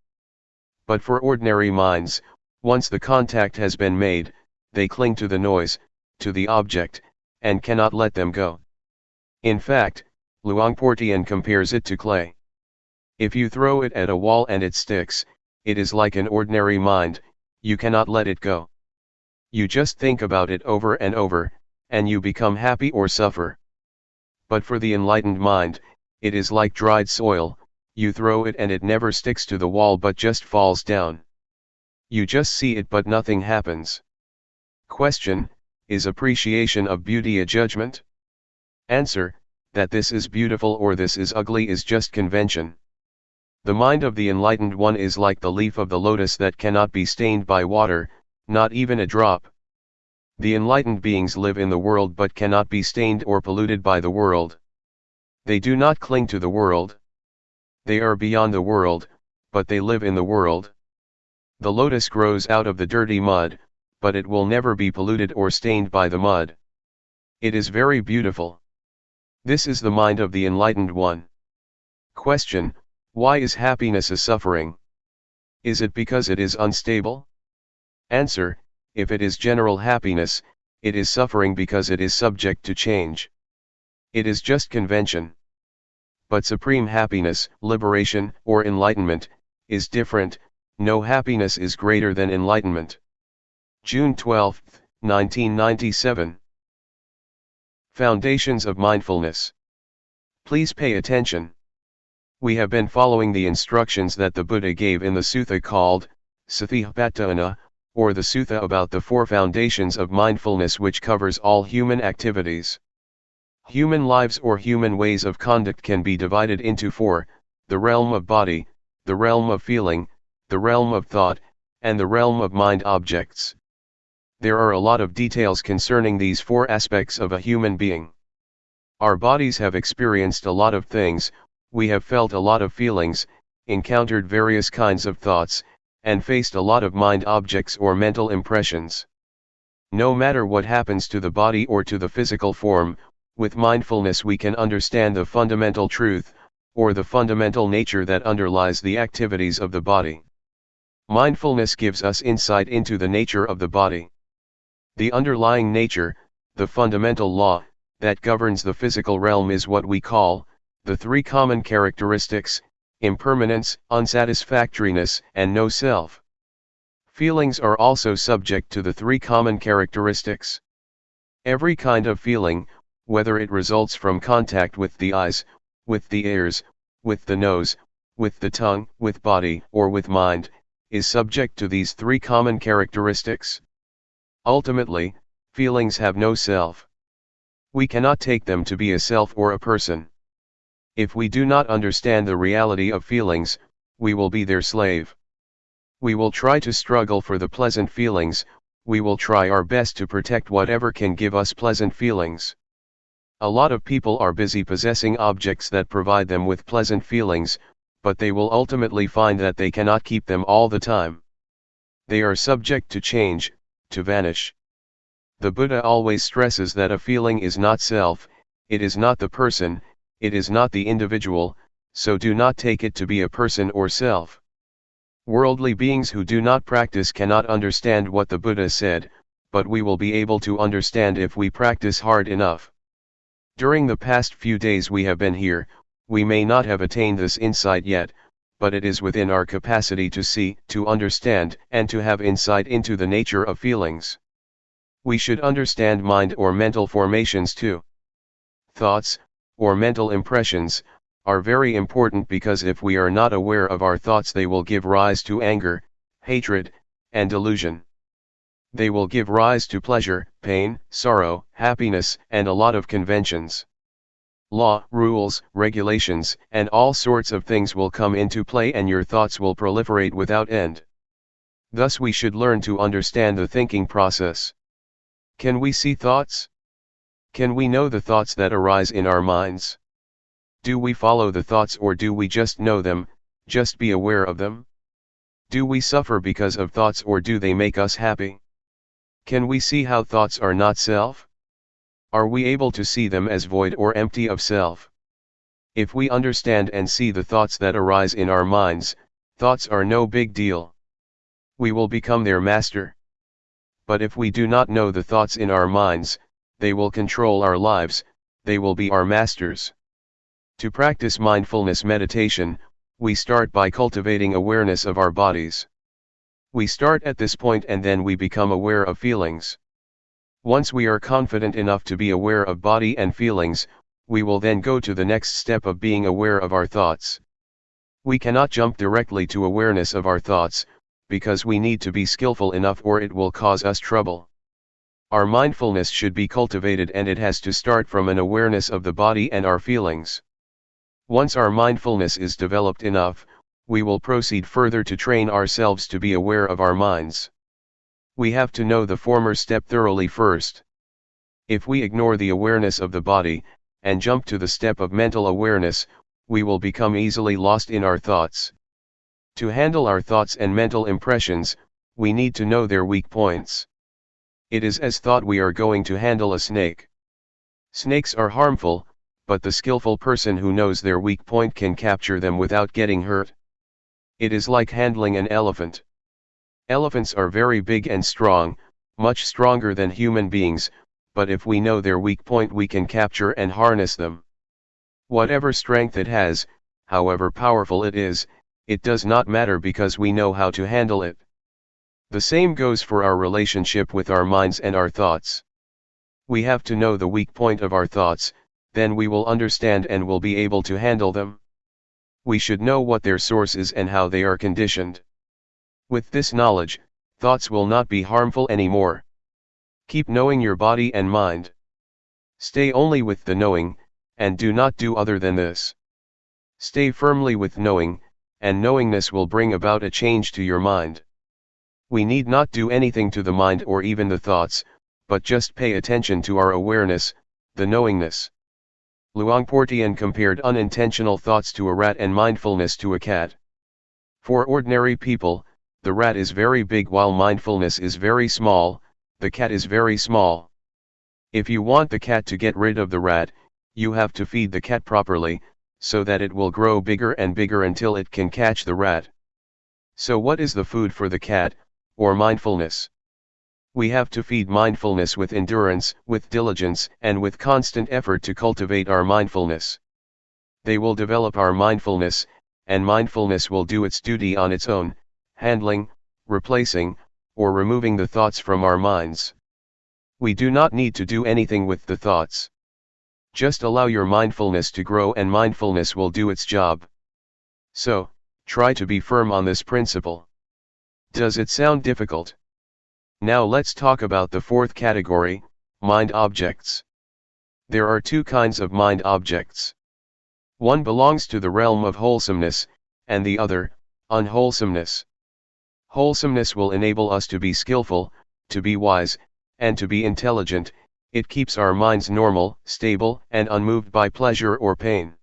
But for ordinary minds, once the contact has been made, they cling to the noise, to the object, and cannot let them go. In fact, Luangpor Teean compares it to clay. If you throw it at a wall and it sticks, it is like an ordinary mind, you cannot let it go. You just think about it over and over, and you become happy or suffer. But for the enlightened mind, it is like dried soil, you throw it and it never sticks to the wall but just falls down. You just see it but nothing happens. Question: is appreciation of beauty a judgment? Answer: that this is beautiful or this is ugly is just convention. The mind of the enlightened one is like the leaf of the lotus that cannot be stained by water, not even a drop. The enlightened beings live in the world but cannot be stained or polluted by the world. They do not cling to the world. They are beyond the world, but they live in the world. The lotus grows out of the dirty mud, but it will never be polluted or stained by the mud. It is very beautiful. This is the mind of the enlightened one. Question: why is happiness a suffering? Is it because it is unstable? Answer: if it is general happiness, it is suffering because it is subject to change. It is just convention. But supreme happiness, liberation, or enlightenment, is different. No happiness is greater than enlightenment. June 12, 1997. Foundations of Mindfulness. Please pay attention. We have been following the instructions that the Buddha gave in the sutta called Satipatthana, or the sutta about the 4 foundations of mindfulness, which covers all human activities. Human lives or human ways of conduct can be divided into 4, the realm of body, the realm of feeling, the realm of thought, and the realm of mind objects. There are a lot of details concerning these 4 aspects of a human being. Our bodies have experienced a lot of things, we have felt a lot of feelings, encountered various kinds of thoughts, and faced a lot of mind objects or mental impressions. No matter what happens to the body or to the physical form, with mindfulness we can understand the fundamental truth, or the fundamental nature that underlies the activities of the body. Mindfulness gives us insight into the nature of the body. The underlying nature, the fundamental law, that governs the physical realm is what we call, the 3 common characteristics: impermanence, unsatisfactoriness, and no self. Feelings are also subject to the 3 common characteristics. Every kind of feeling, whether it results from contact with the eyes, with the ears, with the nose, with the tongue, with body, or with mind, is subject to these 3 common characteristics. Ultimately, feelings have no self. We cannot take them to be a self or a person. If we do not understand the reality of feelings, we will be their slave. We will try to struggle for the pleasant feelings, we will try our best to protect whatever can give us pleasant feelings. A lot of people are busy possessing objects that provide them with pleasant feelings, but they will ultimately find that they cannot keep them all the time. They are subject to change, to vanish. The Buddha always stresses that a feeling is not self, it is not the person, it is not the individual, so do not take it to be a person or self. Worldly beings who do not practice cannot understand what the Buddha said, but we will be able to understand if we practice hard enough. During the past few days we have been here, we may not have attained this insight yet, but it is within our capacity to see, to understand, and to have insight into the nature of feelings. We should understand mind or mental formations too. Thoughts, or mental impressions, are very important because if we are not aware of our thoughts they will give rise to anger, hatred, and delusion. They will give rise to pleasure, pain, sorrow, happiness, and a lot of conventions. Law, rules, regulations, and all sorts of things will come into play and your thoughts will proliferate without end. Thus we should learn to understand the thinking process. Can we see thoughts? Can we know the thoughts that arise in our minds? Do we follow the thoughts or do we just know them, just be aware of them? Do we suffer because of thoughts or do they make us happy? Can we see how thoughts are not self? Are we able to see them as void or empty of self? If we understand and see the thoughts that arise in our minds, thoughts are no big deal. We will become their master. But if we do not know the thoughts in our minds, they will control our lives, they will be our masters. To practice mindfulness meditation, we start by cultivating awareness of our bodies. We start at this point and then we become aware of feelings. Once we are confident enough to be aware of body and feelings, we will then go to the next step of being aware of our thoughts. We cannot jump directly to awareness of our thoughts, because we need to be skillful enough or it will cause us trouble. Our mindfulness should be cultivated and it has to start from an awareness of the body and our feelings. Once our mindfulness is developed enough, we will proceed further to train ourselves to be aware of our minds. We have to know the former step thoroughly first. If we ignore the awareness of the body, and jump to the step of mental awareness, we will become easily lost in our thoughts. To handle our thoughts and mental impressions, we need to know their weak points. It is as thought we are going to handle a snake. Snakes are harmful, but the skillful person who knows their weak point can capture them without getting hurt. It is like handling an elephant. Elephants are very big and strong, much stronger than human beings, but if we know their weak point we can capture and harness them. Whatever strength it has, however powerful it is, it does not matter because we know how to handle it. The same goes for our relationship with our minds and our thoughts. We have to know the weak point of our thoughts, then we will understand and will be able to handle them. We should know what their source is and how they are conditioned. With this knowledge, thoughts will not be harmful anymore. Keep knowing your body and mind. Stay only with the knowing, and do not do other than this. Stay firmly with knowing, and knowingness will bring about a change to your mind. We need not do anything to the mind or even the thoughts, but just pay attention to our awareness, the knowingness. Luangpor Teean compared unintentional thoughts to a rat and mindfulness to a cat. For ordinary people, the rat is very big while mindfulness is very small, the cat is very small. If you want the cat to get rid of the rat, you have to feed the cat properly, so that it will grow bigger and bigger until it can catch the rat. So what is the food for the cat, or mindfulness? We have to feed mindfulness with endurance, with diligence, and with constant effort to cultivate our mindfulness. They will develop our mindfulness, and mindfulness will do its duty on its own, handling, replacing, or removing the thoughts from our minds. We do not need to do anything with the thoughts. Just allow your mindfulness to grow and mindfulness will do its job. So, try to be firm on this principle. Does it sound difficult? Now let's talk about the fourth category, mind objects. There are two kinds of mind objects. One belongs to the realm of wholesomeness, and the other, unwholesomeness. Wholesomeness will enable us to be skillful, to be wise, and to be intelligent. It keeps our minds normal, stable, and unmoved by pleasure or pain.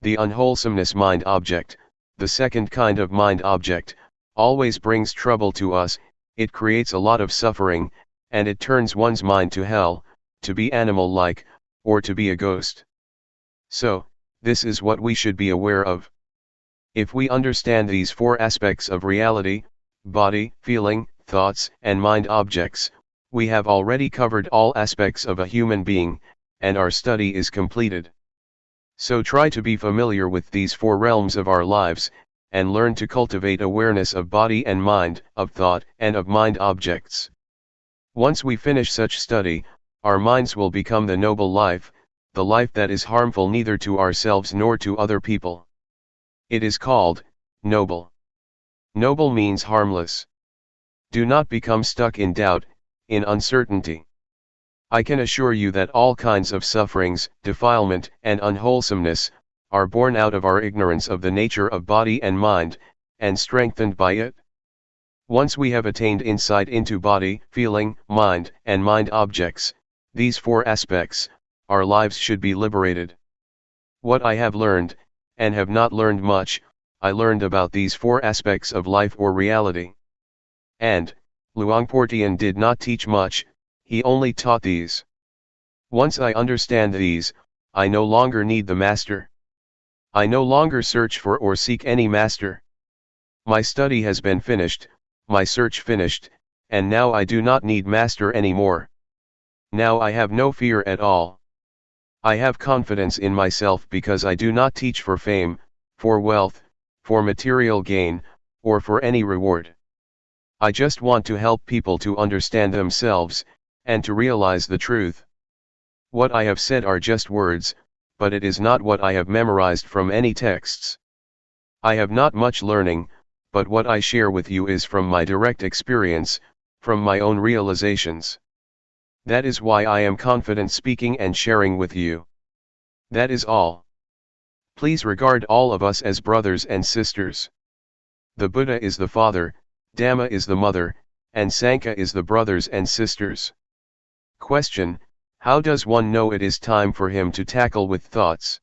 The unwholesomeness mind object, the second kind of mind object, always brings trouble to us. It creates a lot of suffering, and it turns one's mind to hell, to be animal-like, or to be a ghost. So, this is what we should be aware of. If we understand these four aspects of reality, body, feeling, thoughts, and mind objects, We have already covered all aspects of a human being, and our study is completed. So try to be familiar with these four realms of our lives, and learn to cultivate awareness of body and mind, of thought and of mind objects. Once we finish such study, our minds will become the noble life, the life that is harmful neither to ourselves nor to other people. It is called noble. Noble means harmless. Do not become stuck in doubt, in uncertainty. I can assure you that all kinds of sufferings, defilement, and unwholesomeness, are born out of our ignorance of the nature of body and mind, and strengthened by it. Once we have attained insight into body, feeling, mind, and mind objects, these four aspects, our lives should be liberated. What I have learned, and have not learned much, I learned about these four aspects of life or reality. And, Luangpor Teean did not teach much, he only taught these. Once I understand these, I no longer need the master. I no longer search for or seek any master. My study has been finished, my search finished, and now I do not need master anymore. Now I have no fear at all. I have confidence in myself because I do not teach for fame, for wealth, for material gain, or for any reward. I just want to help people to understand themselves, and to realize the truth. What I have said are just words, but it is not what I have memorized from any texts. I have not much learning, but what I share with you is from my direct experience, from my own realizations. That is why I am confident speaking and sharing with you. That is all. Please regard all of us as brothers and sisters. The Buddha is the father, Dhamma is the mother, and Sangha is the brothers and sisters. Question: how does one know it is time for him to tackle with thoughts?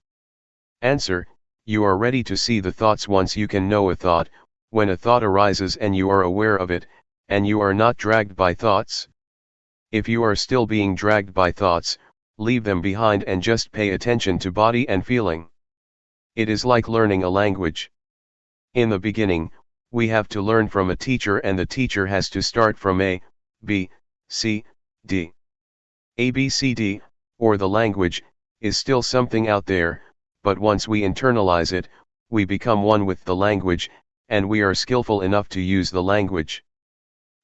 Answer: you are ready to see the thoughts once you can know a thought, when a thought arises and you are aware of it, and you are not dragged by thoughts. If you are still being dragged by thoughts, leave them behind and just pay attention to body and feeling. It is like learning a language. In the beginning, we have to learn from a teacher, and the teacher has to start from A, B, C, D. A, B, C, D, or the language, is still something out there, but once we internalize it, we become one with the language, and we are skillful enough to use the language.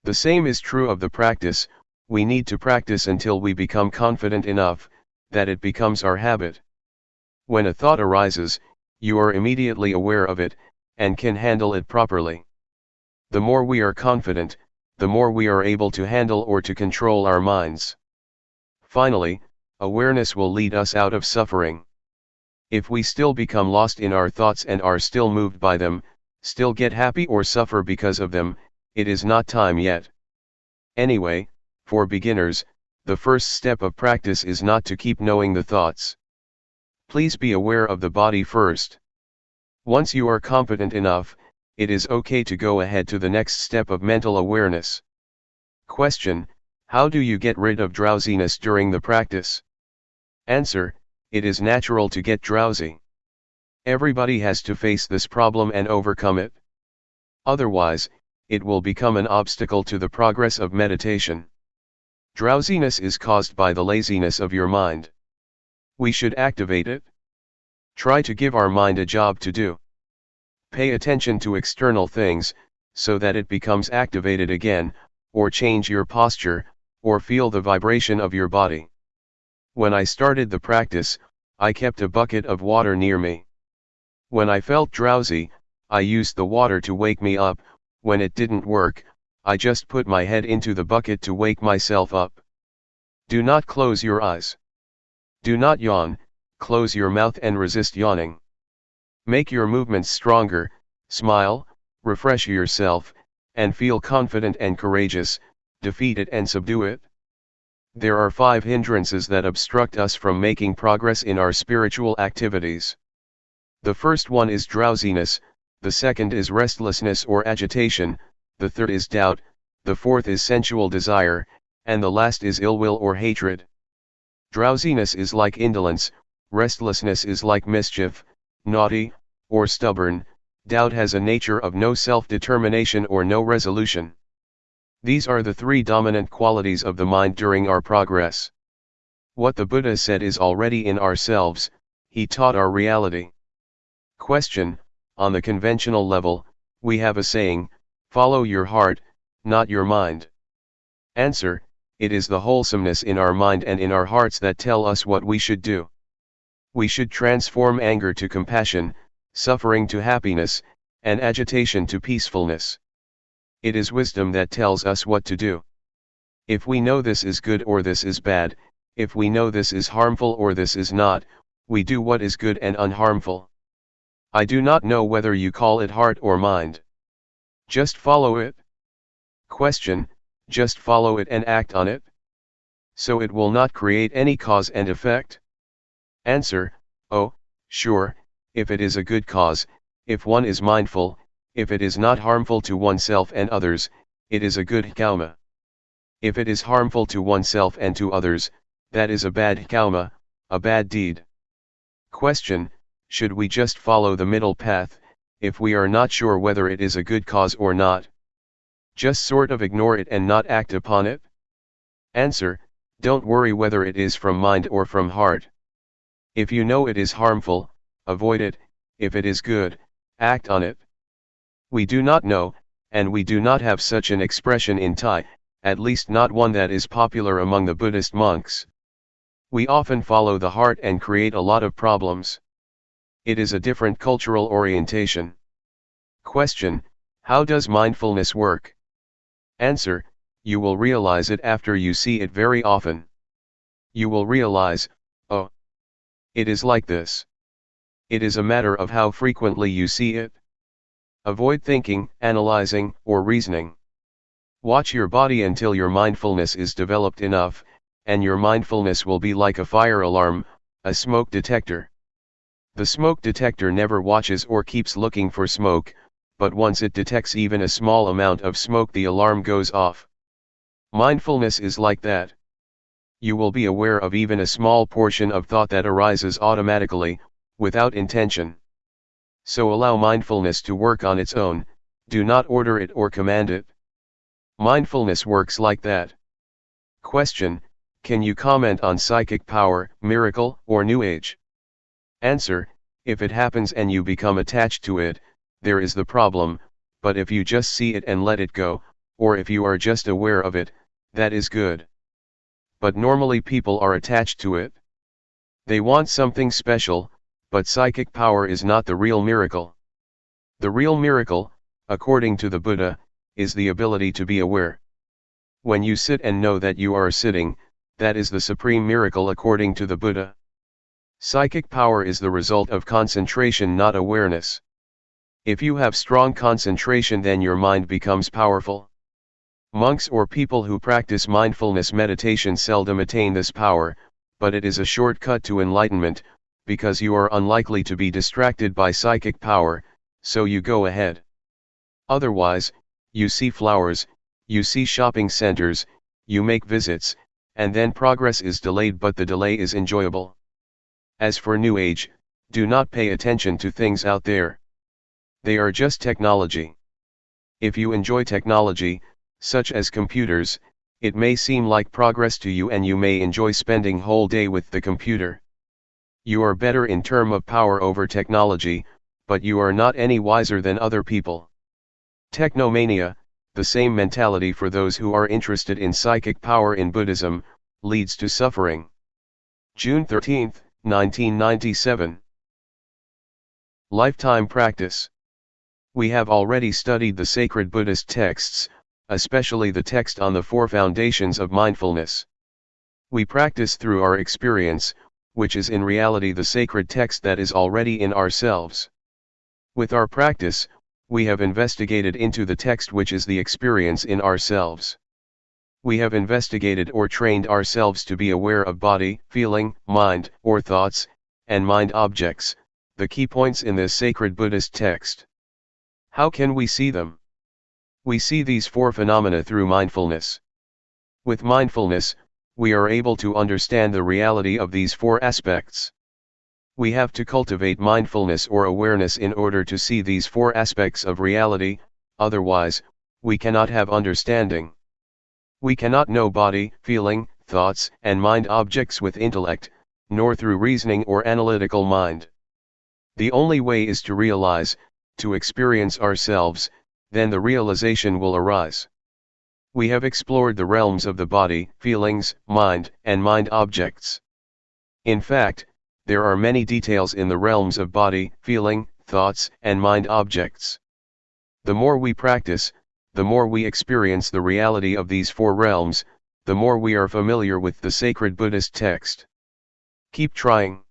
The same is true of the practice. We need to practice until we become confident enough, that it becomes our habit. When a thought arises, you are immediately aware of it, and can handle it properly. The more we are confident, the more we are able to handle or to control our minds. Finally, awareness will lead us out of suffering. If we still become lost in our thoughts and are still moved by them, still get happy or suffer because of them, it is not time yet. Anyway, for beginners, the first step of practice is not to keep knowing the thoughts. Please be aware of the body first. Once you are competent enough, it is okay to go ahead to the next step of mental awareness. Question: how do you get rid of drowsiness during the practice? Answer: it is natural to get drowsy. Everybody has to face this problem and overcome it. Otherwise, it will become an obstacle to the progress of meditation. Drowsiness is caused by the laziness of your mind. We should activate it. Try to give our mind a job to do. Pay attention to external things, so that it becomes activated again, or change your posture, or feel the vibration of your body. When I started the practice, I kept a bucket of water near me. When I felt drowsy, I used the water to wake me up. When it didn't work, I just put my head into the bucket to wake myself up. Do not close your eyes. Do not yawn, close your mouth and resist yawning. Make your movements stronger, smile, refresh yourself, and feel confident and courageous. Defeat it and subdue it. There are 5 hindrances that obstruct us from making progress in our spiritual activities. The first one is drowsiness, the second is restlessness or agitation, the third is doubt, the fourth is sensual desire, and the last is ill will or hatred. Drowsiness is like indolence, restlessness is like mischief, naughty, or stubborn, doubt has a nature of no self-determination or no resolution. These are the three dominant qualities of the mind during our progress. What the Buddha said is already in ourselves, he taught our reality. Question: on the conventional level, we have a saying, follow your heart, not your mind. Answer: it is the wholesomeness in our mind and in our hearts that tell us what we should do. We should transform anger to compassion, suffering to happiness, and agitation to peacefulness. It is wisdom that tells us what to do. If we know this is good or this is bad, if we know this is harmful or this is not, we do what is good and unharmful. I do not know whether you call it heart or mind. Just follow it. Question: just follow it and act on it? So it will not create any cause and effect? Answer: oh, sure, if it is a good cause, if one is mindful, if it is not harmful to oneself and others, it is a good karma. If it is harmful to oneself and to others, that is a bad karma, a bad deed. Question: should we just follow the middle path, if we are not sure whether it is a good cause or not? Just sort of ignore it and not act upon it? Answer: don't worry whether it is from mind or from heart. If you know it is harmful, avoid it. If it is good, act on it. We do not know, and we do not have such an expression in Thai, at least not one that is popular among the Buddhist monks. We often follow the heart and create a lot of problems. It is a different cultural orientation. Question: how does mindfulness work? Answer: you will realize it after you see it very often. You will realize, oh, it is like this. It is a matter of how frequently you see it. Avoid thinking, analyzing, or reasoning. Watch your body until your mindfulness is developed enough, and your mindfulness will be like a fire alarm, a smoke detector. The smoke detector never watches or keeps looking for smoke, but once it detects even a small amount of smoke, the alarm goes off. Mindfulness is like that. You will be aware of even a small portion of thought that arises automatically, without intention. So allow mindfulness to work on its own, do not order it or command it. Mindfulness works like that. Question: can you comment on psychic power, miracle, or New Age? Answer: if it happens and you become attached to it, there is the problem, but if you just see it and let it go, or if you are just aware of it, that is good. But normally people are attached to it. They want something special, but psychic power is not the real miracle. The real miracle, according to the Buddha, is the ability to be aware. When you sit and know that you are sitting, that is the supreme miracle according to the Buddha. Psychic power is the result of concentration, not awareness. If you have strong concentration, then your mind becomes powerful. Monks or people who practice mindfulness meditation seldom attain this power, but it is a shortcut to enlightenment, because you are unlikely to be distracted by psychic power, so you go ahead. Otherwise, you see flowers, you see shopping centers, you make visits, and then progress is delayed, but the delay is enjoyable. As for New Age, do not pay attention to things out there. They are just technology. If you enjoy technology, such as computers, it may seem like progress to you and you may enjoy spending whole day with the computer. You are better in terms of power over technology, but you are not any wiser than other people. Technomania, the same mentality for those who are interested in psychic power in Buddhism, leads to suffering. June 13, 1997. Lifetime practice. We have already studied the sacred Buddhist texts, especially the text on the four foundations of mindfulness. We practice through our experience, which is in reality the sacred text that is already in ourselves. With our practice, we have investigated into the text which is the experience in ourselves. We have investigated or trained ourselves to be aware of body, feeling, mind, or thoughts, and mind objects, the key points in this sacred Buddhist text. How can we see them? We see these four phenomena through mindfulness. With mindfulness, we are able to understand the reality of these four aspects. We have to cultivate mindfulness or awareness in order to see these four aspects of reality, otherwise, we cannot have understanding. We cannot know body, feeling, thoughts, and mind objects with intellect, nor through reasoning or analytical mind. The only way is to realize, to experience ourselves, then the realization will arise. We have explored the realms of the body, feelings, mind, and mind objects. In fact, there are many details in the realms of body, feeling, thoughts, and mind objects. The more we practice, the more we experience the reality of these four realms, the more we are familiar with the sacred Buddhist text. Keep trying.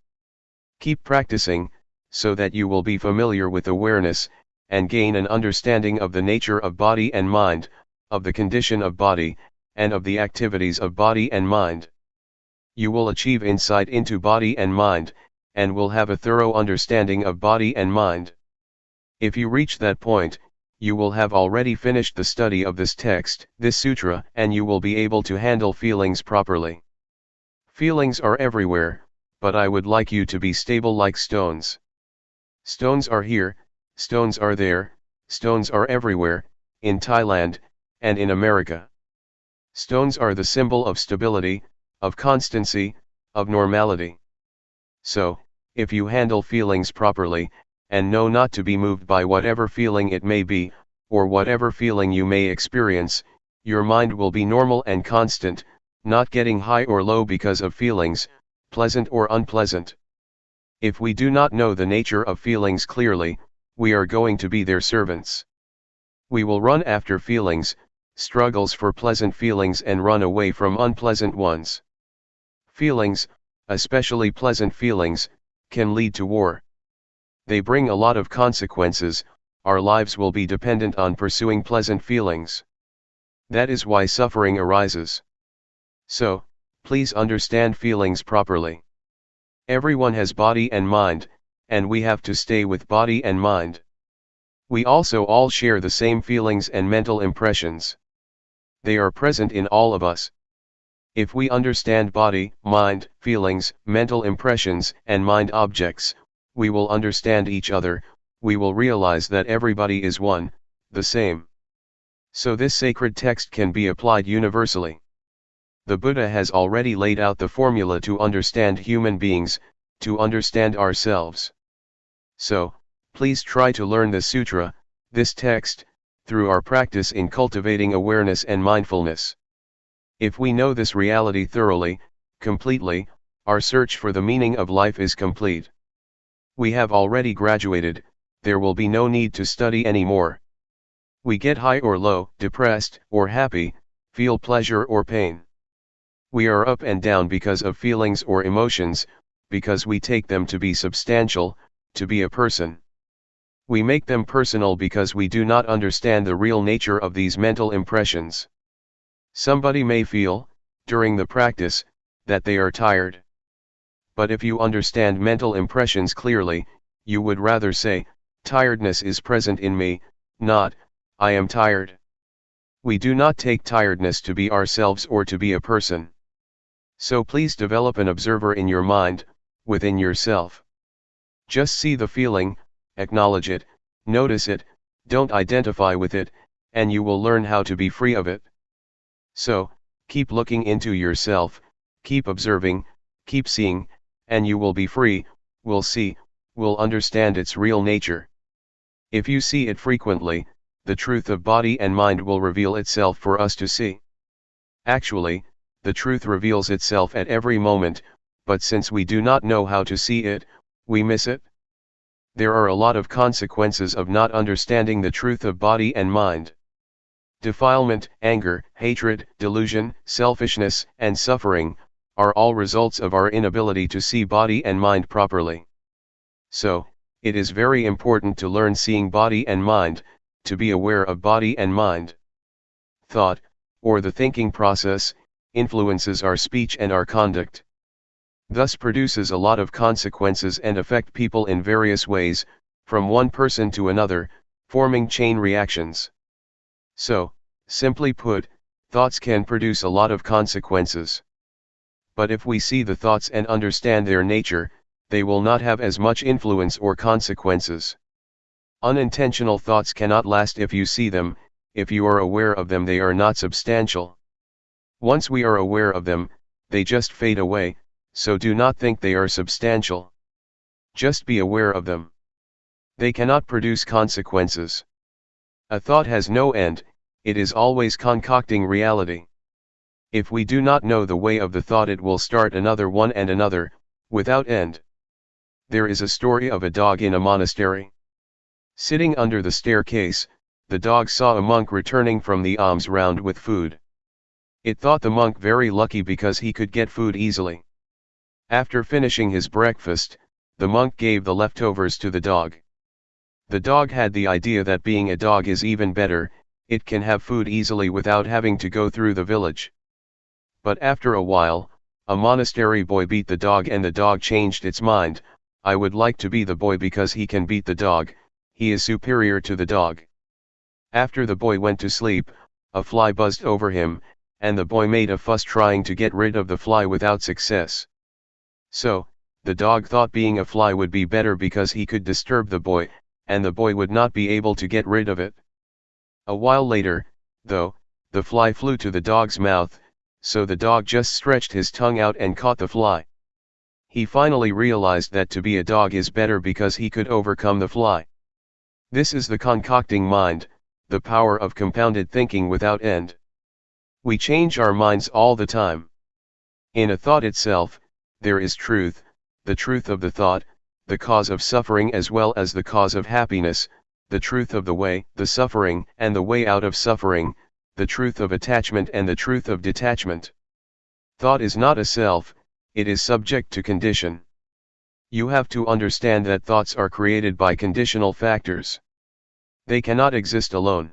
Keep practicing, so that you will be familiar with awareness, and gain an understanding of the nature of body and mind, of the condition of body, and of the activities of body and mind. You will achieve insight into body and mind, and will have a thorough understanding of body and mind. If you reach that point, you will have already finished the study of this text, this sutra, and you will be able to handle feelings properly. Feelings are everywhere, but I would like you to be stable like stones. Stones are here, stones are there, stones are everywhere, in Thailand, and in America. Stones are the symbol of stability, of constancy, of normality. So, if you handle feelings properly, and know not to be moved by whatever feeling it may be, or whatever feeling you may experience, your mind will be normal and constant, not getting high or low because of feelings, pleasant or unpleasant. If we do not know the nature of feelings clearly, we are going to be their servants. We will run after feelings, struggles for pleasant feelings and run away from unpleasant ones. Feelings, especially pleasant feelings, can lead to war. They bring a lot of consequences. Our lives will be dependent on pursuing pleasant feelings. That is why suffering arises. So, please understand feelings properly. Everyone has body and mind, and we have to stay with body and mind. We also all share the same feelings and mental impressions. They are present in all of us. If we understand body, mind, feelings, mental impressions, and mind objects, we will understand each other, we will realize that everybody is one, the same. So this sacred text can be applied universally. The Buddha has already laid out the formula to understand human beings, to understand ourselves. So, please try to learn the sutra, this text, through our practice in cultivating awareness and mindfulness. If we know this reality thoroughly, completely, our search for the meaning of life is complete. We have already graduated, there will be no need to study anymore. We get high or low, depressed or happy, feel pleasure or pain. We are up and down because of feelings or emotions, because we take them to be substantial, to be a person. We make them personal because we do not understand the real nature of these mental impressions. Somebody may feel, during the practice, that they are tired. But if you understand mental impressions clearly, you would rather say, tiredness is present in me, not, I am tired. We do not take tiredness to be ourselves or to be a person. So please develop an observer in your mind, within yourself. Just see the feeling, acknowledge it, notice it, don't identify with it, and you will learn how to be free of it. So, keep looking into yourself, keep observing, keep seeing, and you will be free, will see, will understand its real nature. If you see it frequently, the truth of body and mind will reveal itself for us to see. Actually, the truth reveals itself at every moment, but since we do not know how to see it, we miss it. There are a lot of consequences of not understanding the truth of body and mind. Defilement, anger, hatred, delusion, selfishness, and suffering, are all results of our inability to see body and mind properly. So, it is very important to learn seeing body and mind, to be aware of body and mind. Thought, or the thinking process, influences our speech and our conduct. Thus produces a lot of consequences and affect people in various ways, from one person to another, forming chain reactions. So, simply put, thoughts can produce a lot of consequences. But if we see the thoughts and understand their nature, they will not have as much influence or consequences. Unintentional thoughts cannot last if you see them, if you are aware of them they are not substantial. Once we are aware of them, they just fade away, so do not think they are substantial. Just be aware of them. They cannot produce consequences. A thought has no end, it is always concocting reality. If we do not know the way of the thought, it will start another one and another, without end. There is a story of a dog in a monastery. Sitting under the staircase, the dog saw a monk returning from the alms round with food. It thought the monk very lucky because he could get food easily. After finishing his breakfast, the monk gave the leftovers to the dog. The dog had the idea that being a dog is even better, it can have food easily without having to go through the village. But after a while, a monastery boy beat the dog and the dog changed its mind. I would like to be the boy because he can beat the dog, he is superior to the dog. After the boy went to sleep, a fly buzzed over him, and the boy made a fuss trying to get rid of the fly without success. So, the dog thought being a fly would be better because he could disturb the boy, and the boy would not be able to get rid of it. A while later, though, the fly flew to the dog's mouth, so the dog just stretched his tongue out and caught the fly. He finally realized that to be a dog is better because he could overcome the fly. This is the concocting mind, the power of compounded thinking without end. We change our minds all the time. In a thought itself, there is truth, the truth of the thought, the cause of suffering as well as the cause of happiness, the truth of the way, the suffering, and the way out of suffering, the truth of attachment and the truth of detachment. Thought is not a self, it is subject to condition. You have to understand that thoughts are created by conditional factors. They cannot exist alone.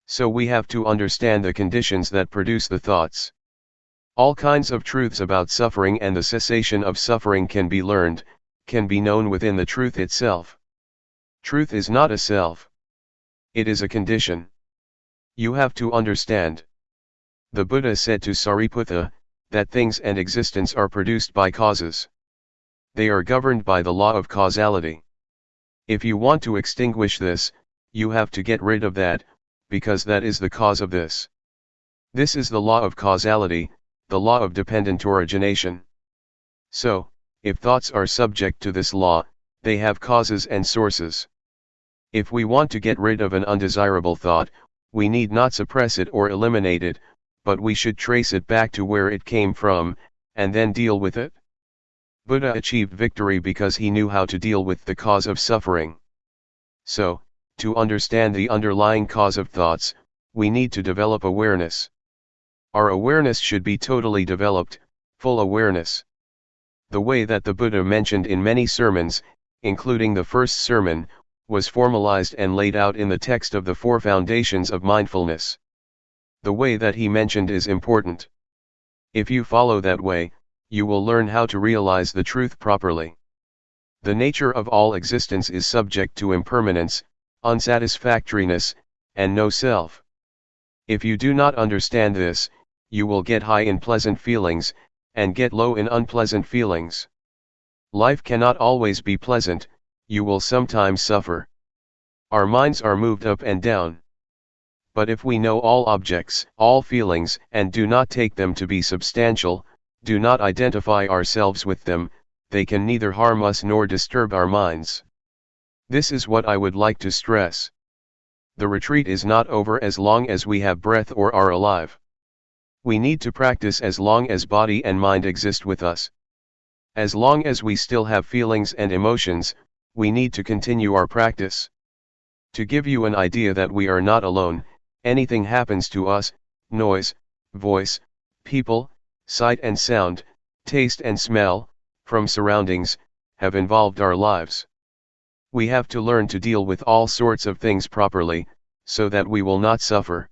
So we have to understand the conditions that produce the thoughts. All kinds of truths about suffering and the cessation of suffering can be learned, can be known within the truth itself. Truth is not a self. It is a condition. You have to understand. The Buddha said to Sariputta, that things and existence are produced by causes. They are governed by the law of causality. If you want to extinguish this, you have to get rid of that, because that is the cause of this. This is the law of causality, the law of dependent origination. So, if thoughts are subject to this law, they have causes and sources. If we want to get rid of an undesirable thought, we need not suppress it or eliminate it, but we should trace it back to where it came from, and then deal with it. Buddha achieved victory because he knew how to deal with the cause of suffering. So, to understand the underlying cause of thoughts, we need to develop awareness. Our awareness should be totally developed, full awareness. The way that the Buddha mentioned in many sermons, including the first sermon, was formalized and laid out in the text of the Four Foundations of Mindfulness. The way that he mentioned is important. If you follow that way, you will learn how to realize the truth properly. The nature of all existence is subject to impermanence, unsatisfactoriness, and no self. If you do not understand this, you will get high in pleasant feelings, and get low in unpleasant feelings. Life cannot always be pleasant, you will sometimes suffer. Our minds are moved up and down. But if we know all objects, all feelings, and do not take them to be substantial, do not identify ourselves with them, they can neither harm us nor disturb our minds. This is what I would like to stress. The retreat is not over as long as we have breath or are alive. We need to practice as long as body and mind exist with us. As long as we still have feelings and emotions, we need to continue our practice. To give you an idea that we are not alone, anything happens to us, noise, voice, people, sight and sound, taste and smell, from surroundings, have involved our lives. We have to learn to deal with all sorts of things properly, so that we will not suffer.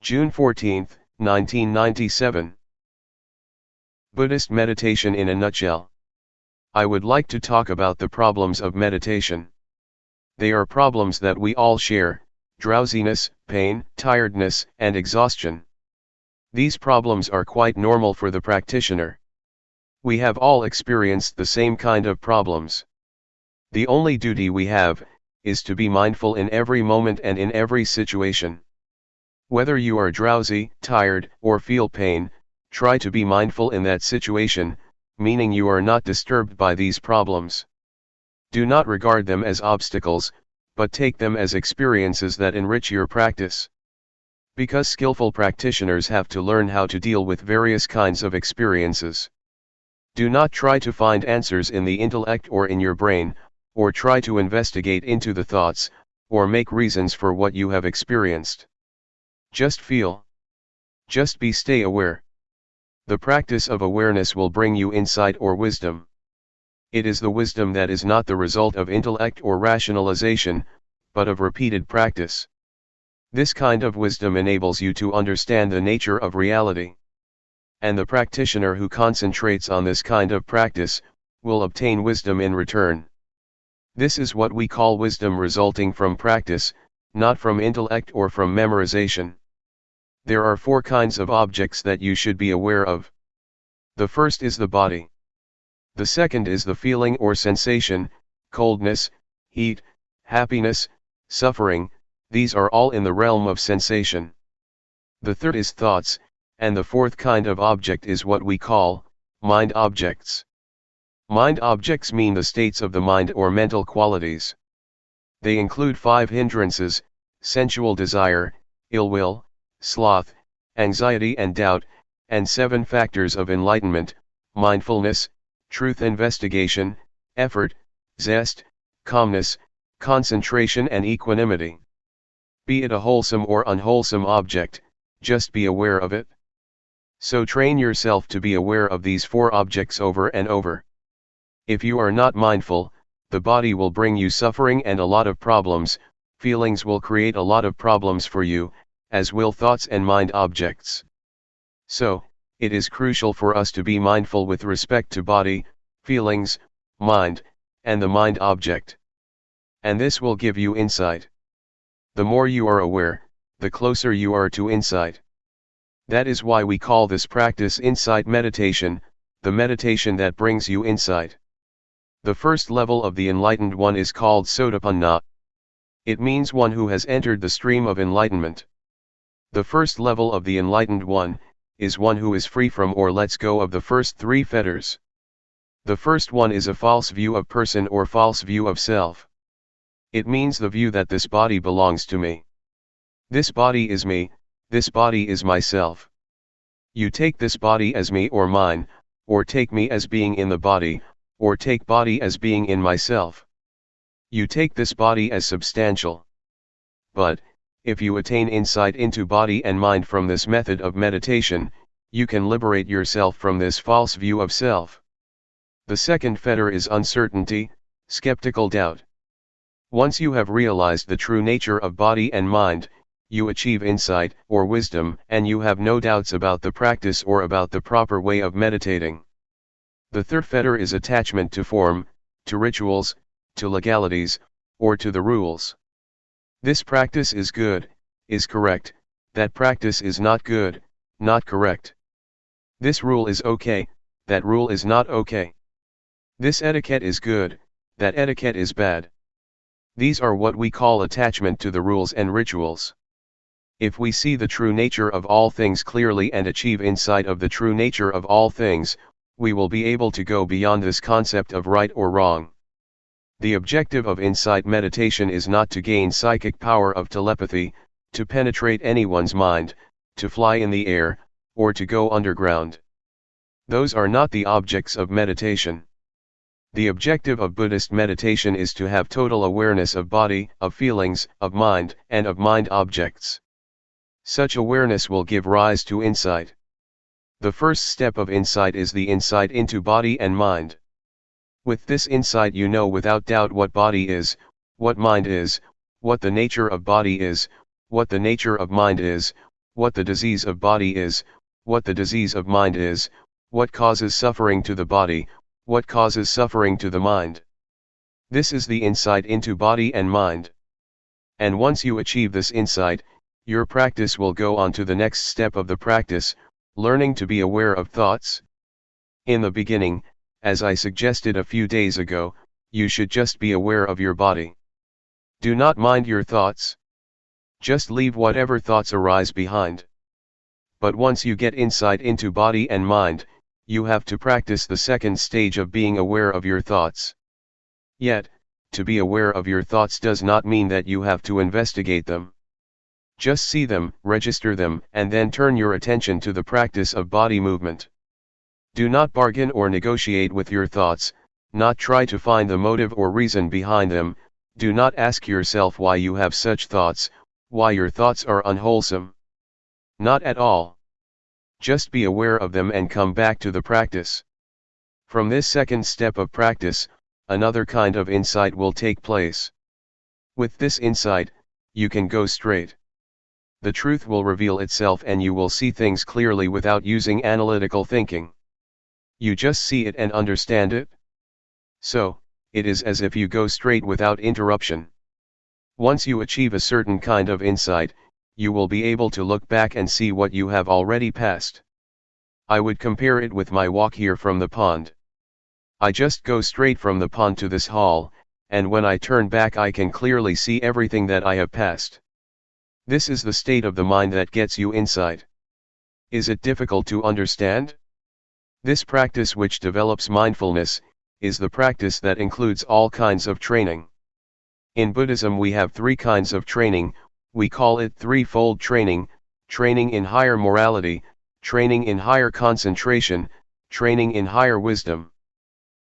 June 14, 1997. Buddhist meditation in a nutshell. I would like to talk about the problems of meditation. They are problems that we all share: drowsiness, pain, tiredness, and exhaustion. These problems are quite normal for the practitioner. We have all experienced the same kind of problems. The only duty we have is to be mindful in every moment and in every situation. Whether you are drowsy, tired, or feel pain, try to be mindful in that situation, meaning you are not disturbed by these problems. Do not regard them as obstacles, but take them as experiences that enrich your practice. Because skillful practitioners have to learn how to deal with various kinds of experiences. Do not try to find answers in the intellect or in your brain, or try to investigate into the thoughts, or make reasons for what you have experienced. Just feel. Just stay aware. The practice of awareness will bring you insight or wisdom. It is the wisdom that is not the result of intellect or rationalization, but of repeated practice. This kind of wisdom enables you to understand the nature of reality. And the practitioner who concentrates on this kind of practice, will obtain wisdom in return. This is what we call wisdom resulting from practice, not from intellect or from memorization. There are 4 kinds of objects that you should be aware of. The first is the body. The second is the feeling or sensation, coldness, heat, happiness, suffering, these are all in the realm of sensation. The third is thoughts, and the fourth kind of object is what we call mind objects. Mind objects mean the states of the mind or mental qualities. They include 5 hindrances: sensual desire, ill will, sloth, anxiety and doubt, and 7 factors of enlightenment: mindfulness, truth investigation, effort, zest, calmness, concentration and equanimity. Be it a wholesome or unwholesome object, just be aware of it. So train yourself to be aware of these 4 objects over and over. If you are not mindful, the body will bring you suffering and a lot of problems, feelings will create a lot of problems for you, as will thoughts and mind objects. So, it is crucial for us to be mindful with respect to body, feelings, mind, and the mind object. And this will give you insight. The more you are aware, the closer you are to insight. That is why we call this practice insight meditation, the meditation that brings you insight. The first level of the enlightened one is called Sotapanna. It means one who has entered the stream of enlightenment. The first level of the enlightened one is one who is free from or lets go of the first 3 fetters. The first one is a false view of person or false view of self. It means the view that this body belongs to me. This body is me, this body is myself. You take this body as me or mine, or take me as being in the body, or take body as being in myself. You take this body as substantial. But, if you attain insight into body and mind from this method of meditation, you can liberate yourself from this false view of self. The second fetter is uncertainty, skeptical doubt. Once you have realized the true nature of body and mind, you achieve insight or wisdom, and you have no doubts about the practice or about the proper way of meditating. The third fetter is attachment to form, to rituals, to legalities, or to the rules. This practice is good, is correct, that practice is not good, not correct. This rule is okay, that rule is not okay. This etiquette is good, that etiquette is bad. These are what we call attachment to the rules and rituals. If we see the true nature of all things clearly and achieve insight of the true nature of all things, we will be able to go beyond this concept of right or wrong. The objective of insight meditation is not to gain psychic power of telepathy, to penetrate anyone's mind, to fly in the air, or to go underground. Those are not the objects of meditation. The objective of Buddhist meditation is to have total awareness of body, of feelings, of mind, and of mind objects. Such awareness will give rise to insight. The first step of insight is the insight into body and mind. With this insight you know without doubt what body is, what mind is, what the nature of body is, what the nature of mind is, what the disease of body is, what the disease of mind is, what causes suffering to the body, what causes suffering to the mind. This is the insight into body and mind. And once you achieve this insight, your practice will go on to the next step of the practice, learning to be aware of thoughts. In the beginning, as I suggested a few days ago, you should just be aware of your body. Do not mind your thoughts. Just leave whatever thoughts arise behind. But once you get insight into body and mind, you have to practice the second stage of being aware of your thoughts. Yet, to be aware of your thoughts does not mean that you have to investigate them. Just see them, register them, and then turn your attention to the practice of body movement. Do not bargain or negotiate with your thoughts, not try to find the motive or reason behind them, do not ask yourself why you have such thoughts, why your thoughts are unwholesome. Not at all. Just be aware of them and come back to the practice. From this second step of practice, another kind of insight will take place. With this insight, you can go straight. The truth will reveal itself and you will see things clearly without using analytical thinking. You just see it and understand it. So, it is as if you go straight without interruption. Once you achieve a certain kind of insight, you will be able to look back and see what you have already passed. I would compare it with my walk here from the pond. I just go straight from the pond to this hall, and when I turn back I can clearly see everything that I have passed. This is the state of the mind that gets you insight. Is it difficult to understand? This practice, which develops mindfulness, is the practice that includes all kinds of training. In Buddhism we have three kinds of training. We call it threefold training: training in higher morality, training in higher concentration, training in higher wisdom.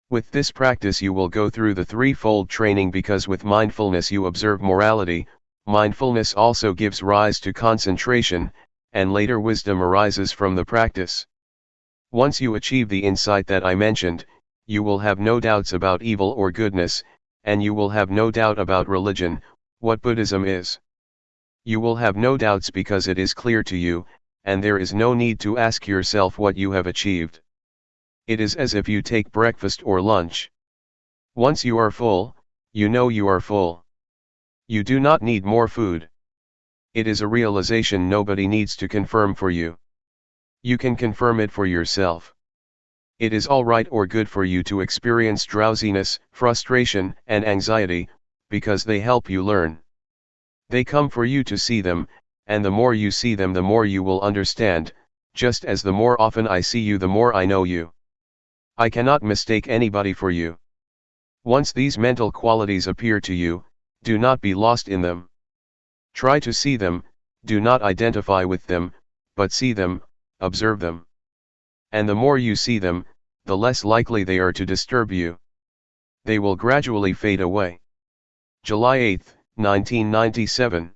With this practice you will go through the threefold training because with mindfulness you observe morality, mindfulness also gives rise to concentration, and later wisdom arises from the practice. Once you achieve the insight that I mentioned, you will have no doubts about evil or goodness, and you will have no doubt about religion, what Buddhism is. You will have no doubts because it is clear to you, and there is no need to ask yourself what you have achieved. It is as if you take breakfast or lunch. Once you are full, you know you are full. You do not need more food. It is a realization nobody needs to confirm for you. You can confirm it for yourself. It is all right or good for you to experience drowsiness, frustration, and anxiety, because they help you learn. They come for you to see them, and the more you see them the more you will understand, just as the more often I see you the more I know you. I cannot mistake anybody for you. Once these mental qualities appear to you, do not be lost in them. Try to see them, do not identify with them, but see them, observe them. And the more you see them, the less likely they are to disturb you. They will gradually fade away. July 8, 1997.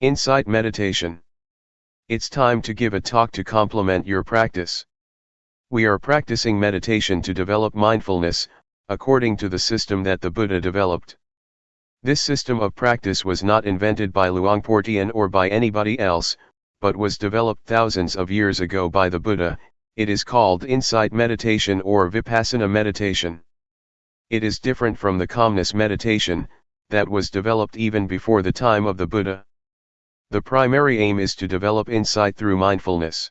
Insight Meditation. It's time to give a talk to complement your practice. We are practicing meditation to develop mindfulness, according to the system that the Buddha developed. This system of practice was not invented by Luangpor Teean or by anybody else, but was developed thousands of years ago by the Buddha. It is called insight meditation or Vipassana meditation. It is different from the calmness meditation, that was developed even before the time of the Buddha. The primary aim is to develop insight through mindfulness.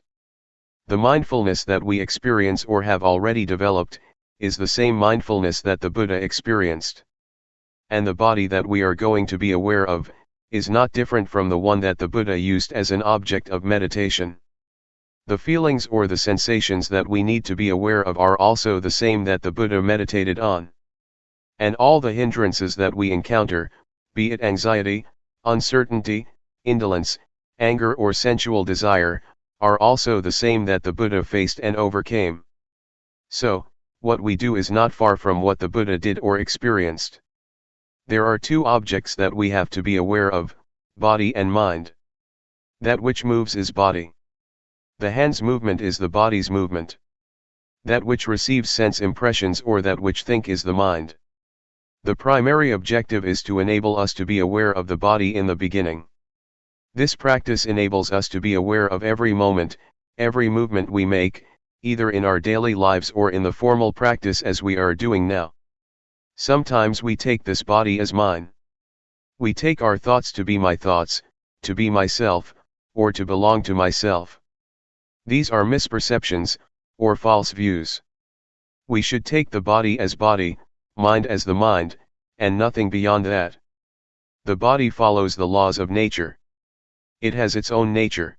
The mindfulness that we experience or have already developed, is the same mindfulness that the Buddha experienced. And the body that we are going to be aware of, is not different from the one that the Buddha used as an object of meditation. The feelings or the sensations that we need to be aware of are also the same that the Buddha meditated on. And all the hindrances that we encounter, be it anxiety, uncertainty, indolence, anger or sensual desire, are also the same that the Buddha faced and overcame. So, what we do is not far from what the Buddha did or experienced. There are two objects that we have to be aware of, body and mind. That which moves is body. The hand's movement is the body's movement. That which receives sense impressions or that which think is the mind. The primary objective is to enable us to be aware of the body in the beginning. This practice enables us to be aware of every moment, every movement we make, either in our daily lives or in the formal practice as we are doing now. Sometimes we take this body as mine. We take our thoughts to be my thoughts, to be myself, or to belong to myself. These are misperceptions, or false views. We should take the body as body, mind as the mind, and nothing beyond that. The body follows the laws of nature. It has its own nature.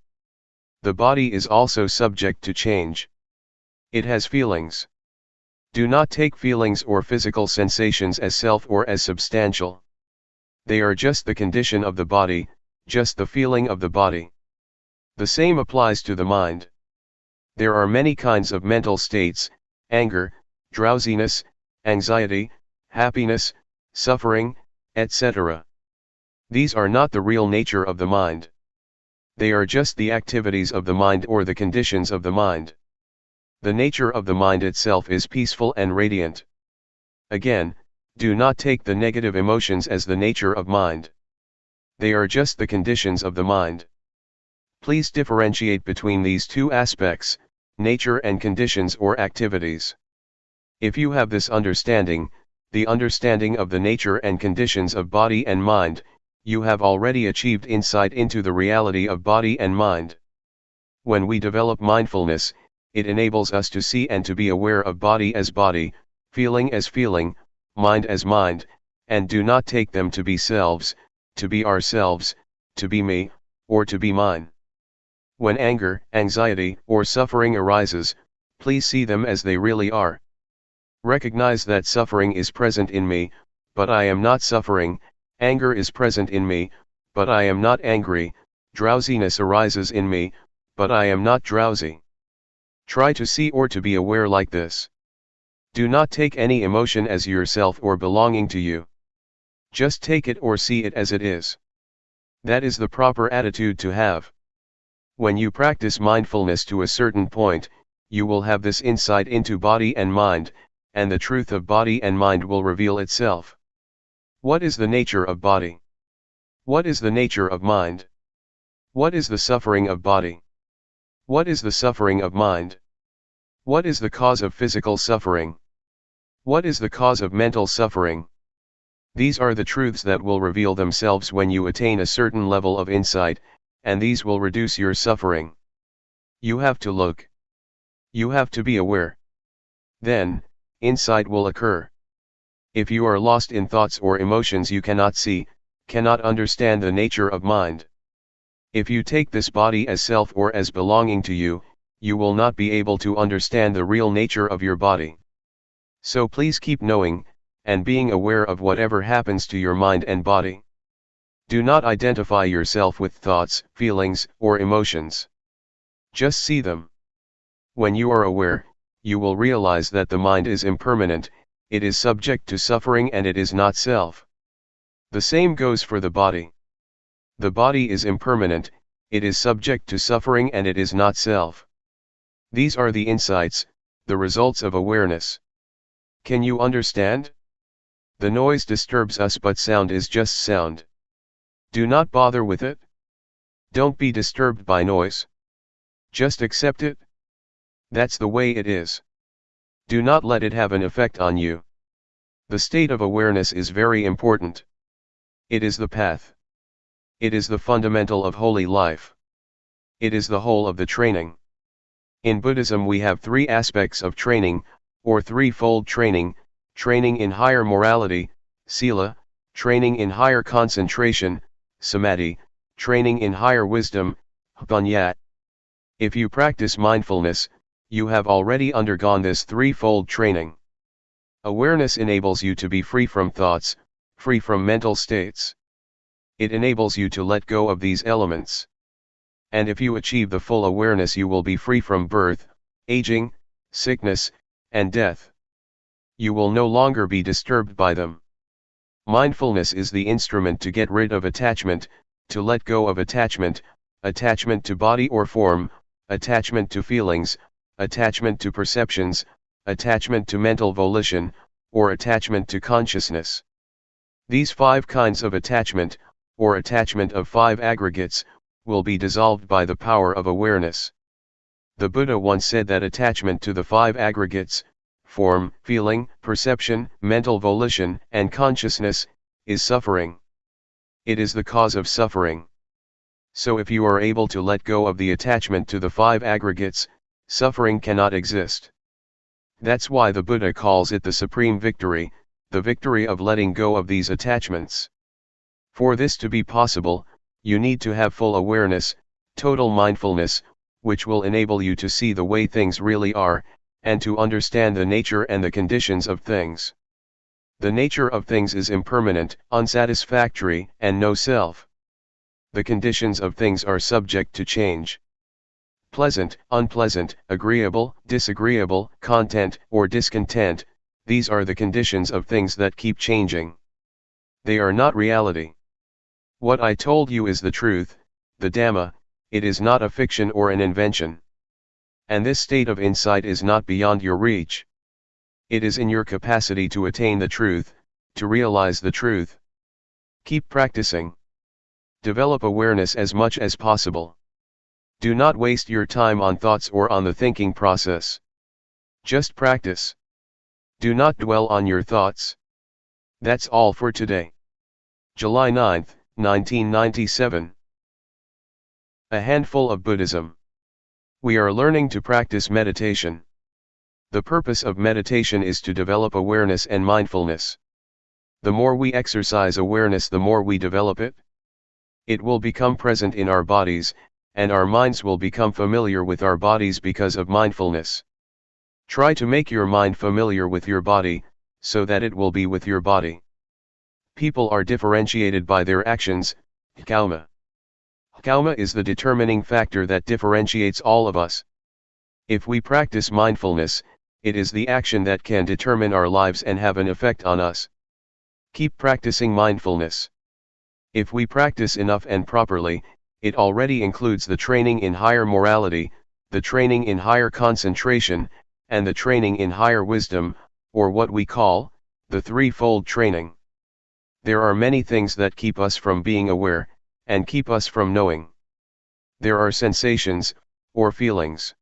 The body is also subject to change. It has feelings. Do not take feelings or physical sensations as self or as substantial. They are just the condition of the body, just the feeling of the body. The same applies to the mind. There are many kinds of mental states: anger, drowsiness, anxiety, happiness, suffering, etc. These are not the real nature of the mind. They are just the activities of the mind or the conditions of the mind. The nature of the mind itself is peaceful and radiant. Again, do not take the negative emotions as the nature of mind. They are just the conditions of the mind. Please differentiate between these two aspects, nature and conditions or activities. If you have this understanding, the understanding of the nature and conditions of body and mind, you have already achieved insight into the reality of body and mind. When we develop mindfulness, it enables us to see and to be aware of body as body, feeling as feeling, mind as mind, and do not take them to be selves, to be ourselves, to be me, or to be mine. When anger, anxiety, or suffering arises, please see them as they really are. Recognize that suffering is present in me, but I am not suffering. Anger is present in me, but I am not angry. Drowsiness arises in me, but I am not drowsy. Try to see or to be aware like this. Do not take any emotion as yourself or belonging to you. Just take it or see it as it is. That is the proper attitude to have. When you practice mindfulness to a certain point, you will have this insight into body and mind, and the truth of body and mind will reveal itself. What is the nature of body? What is the nature of mind? What is the suffering of body? What is the suffering of mind? What is the cause of physical suffering? What is the cause of mental suffering? These are the truths that will reveal themselves when you attain a certain level of insight, and these will reduce your suffering. You have to look. You have to be aware. Then, insight will occur. If you are lost in thoughts or emotions, you cannot see, cannot understand the nature of mind. If you take this body as self or as belonging to you, you will not be able to understand the real nature of your body. So please keep knowing, and being aware of whatever happens to your mind and body. Do not identify yourself with thoughts, feelings, or emotions. Just see them. When you are aware, you will realize that the mind is impermanent, it is subject to suffering, and it is not self. The same goes for the body. The body is impermanent, it is subject to suffering, and it is not self. These are the insights, the results of awareness. Can you understand? The noise disturbs us, but sound is just sound. Do not bother with it. Don't be disturbed by noise. Just accept it. That's the way it is. Do not let it have an effect on you. The state of awareness is very important. It is the path. It is the fundamental of holy life. It is the whole of the training. In Buddhism we have three aspects of training, or threefold training: training in higher morality, sila; training in higher concentration, samadhi; training in higher wisdom, panya. If you practice mindfulness, you have already undergone this threefold training. Awareness enables you to be free from thoughts, free from mental states. It enables you to let go of these elements. And if you achieve the full awareness, you will be free from birth, aging, sickness, and death. You will no longer be disturbed by them. Mindfulness is the instrument to get rid of attachment, to let go of attachment, attachment to body or form, attachment to feelings, attachment to perceptions, attachment to mental volition, or attachment to consciousness. These 5 kinds of attachment, or attachment of 5 aggregates, will be dissolved by the power of awareness. The Buddha once said that attachment to the 5 aggregates, form, feeling, perception, mental volition, and consciousness, is suffering. It is the cause of suffering. So if you are able to let go of the attachment to the 5 aggregates, suffering cannot exist. That's why the Buddha calls it the supreme victory, the victory of letting go of these attachments. For this to be possible, you need to have full awareness, total mindfulness, which will enable you to see the way things really are, and to understand the nature and the conditions of things. The nature of things is impermanent, unsatisfactory, and no self. The conditions of things are subject to change. Pleasant, unpleasant, agreeable, disagreeable, content or discontent, these are the conditions of things that keep changing. They are not reality. What I told you is the truth, the Dhamma, it is not a fiction or an invention. And this state of insight is not beyond your reach. It is in your capacity to attain the truth, to realize the truth. Keep practicing. Develop awareness as much as possible. Do not waste your time on thoughts or on the thinking process. Just practice. Do not dwell on your thoughts. That's all for today. July 9, 1997. A handful of Buddhism. We are learning to practice meditation. The purpose of meditation is to develop awareness and mindfulness. The more we exercise awareness, the more we develop it. It will become present in our bodies, and our minds will become familiar with our bodies because of mindfulness. Try to make your mind familiar with your body, so that it will be with your body. People are differentiated by their actions, karma. Karma is the determining factor that differentiates all of us. If we practice mindfulness, it is the action that can determine our lives and have an effect on us. Keep practicing mindfulness. If we practice enough and properly, it already includes the training in higher morality, the training in higher concentration, and the training in higher wisdom, or what we call, the threefold training. There are many things that keep us from being aware, and keep us from knowing. There are sensations, or feelings.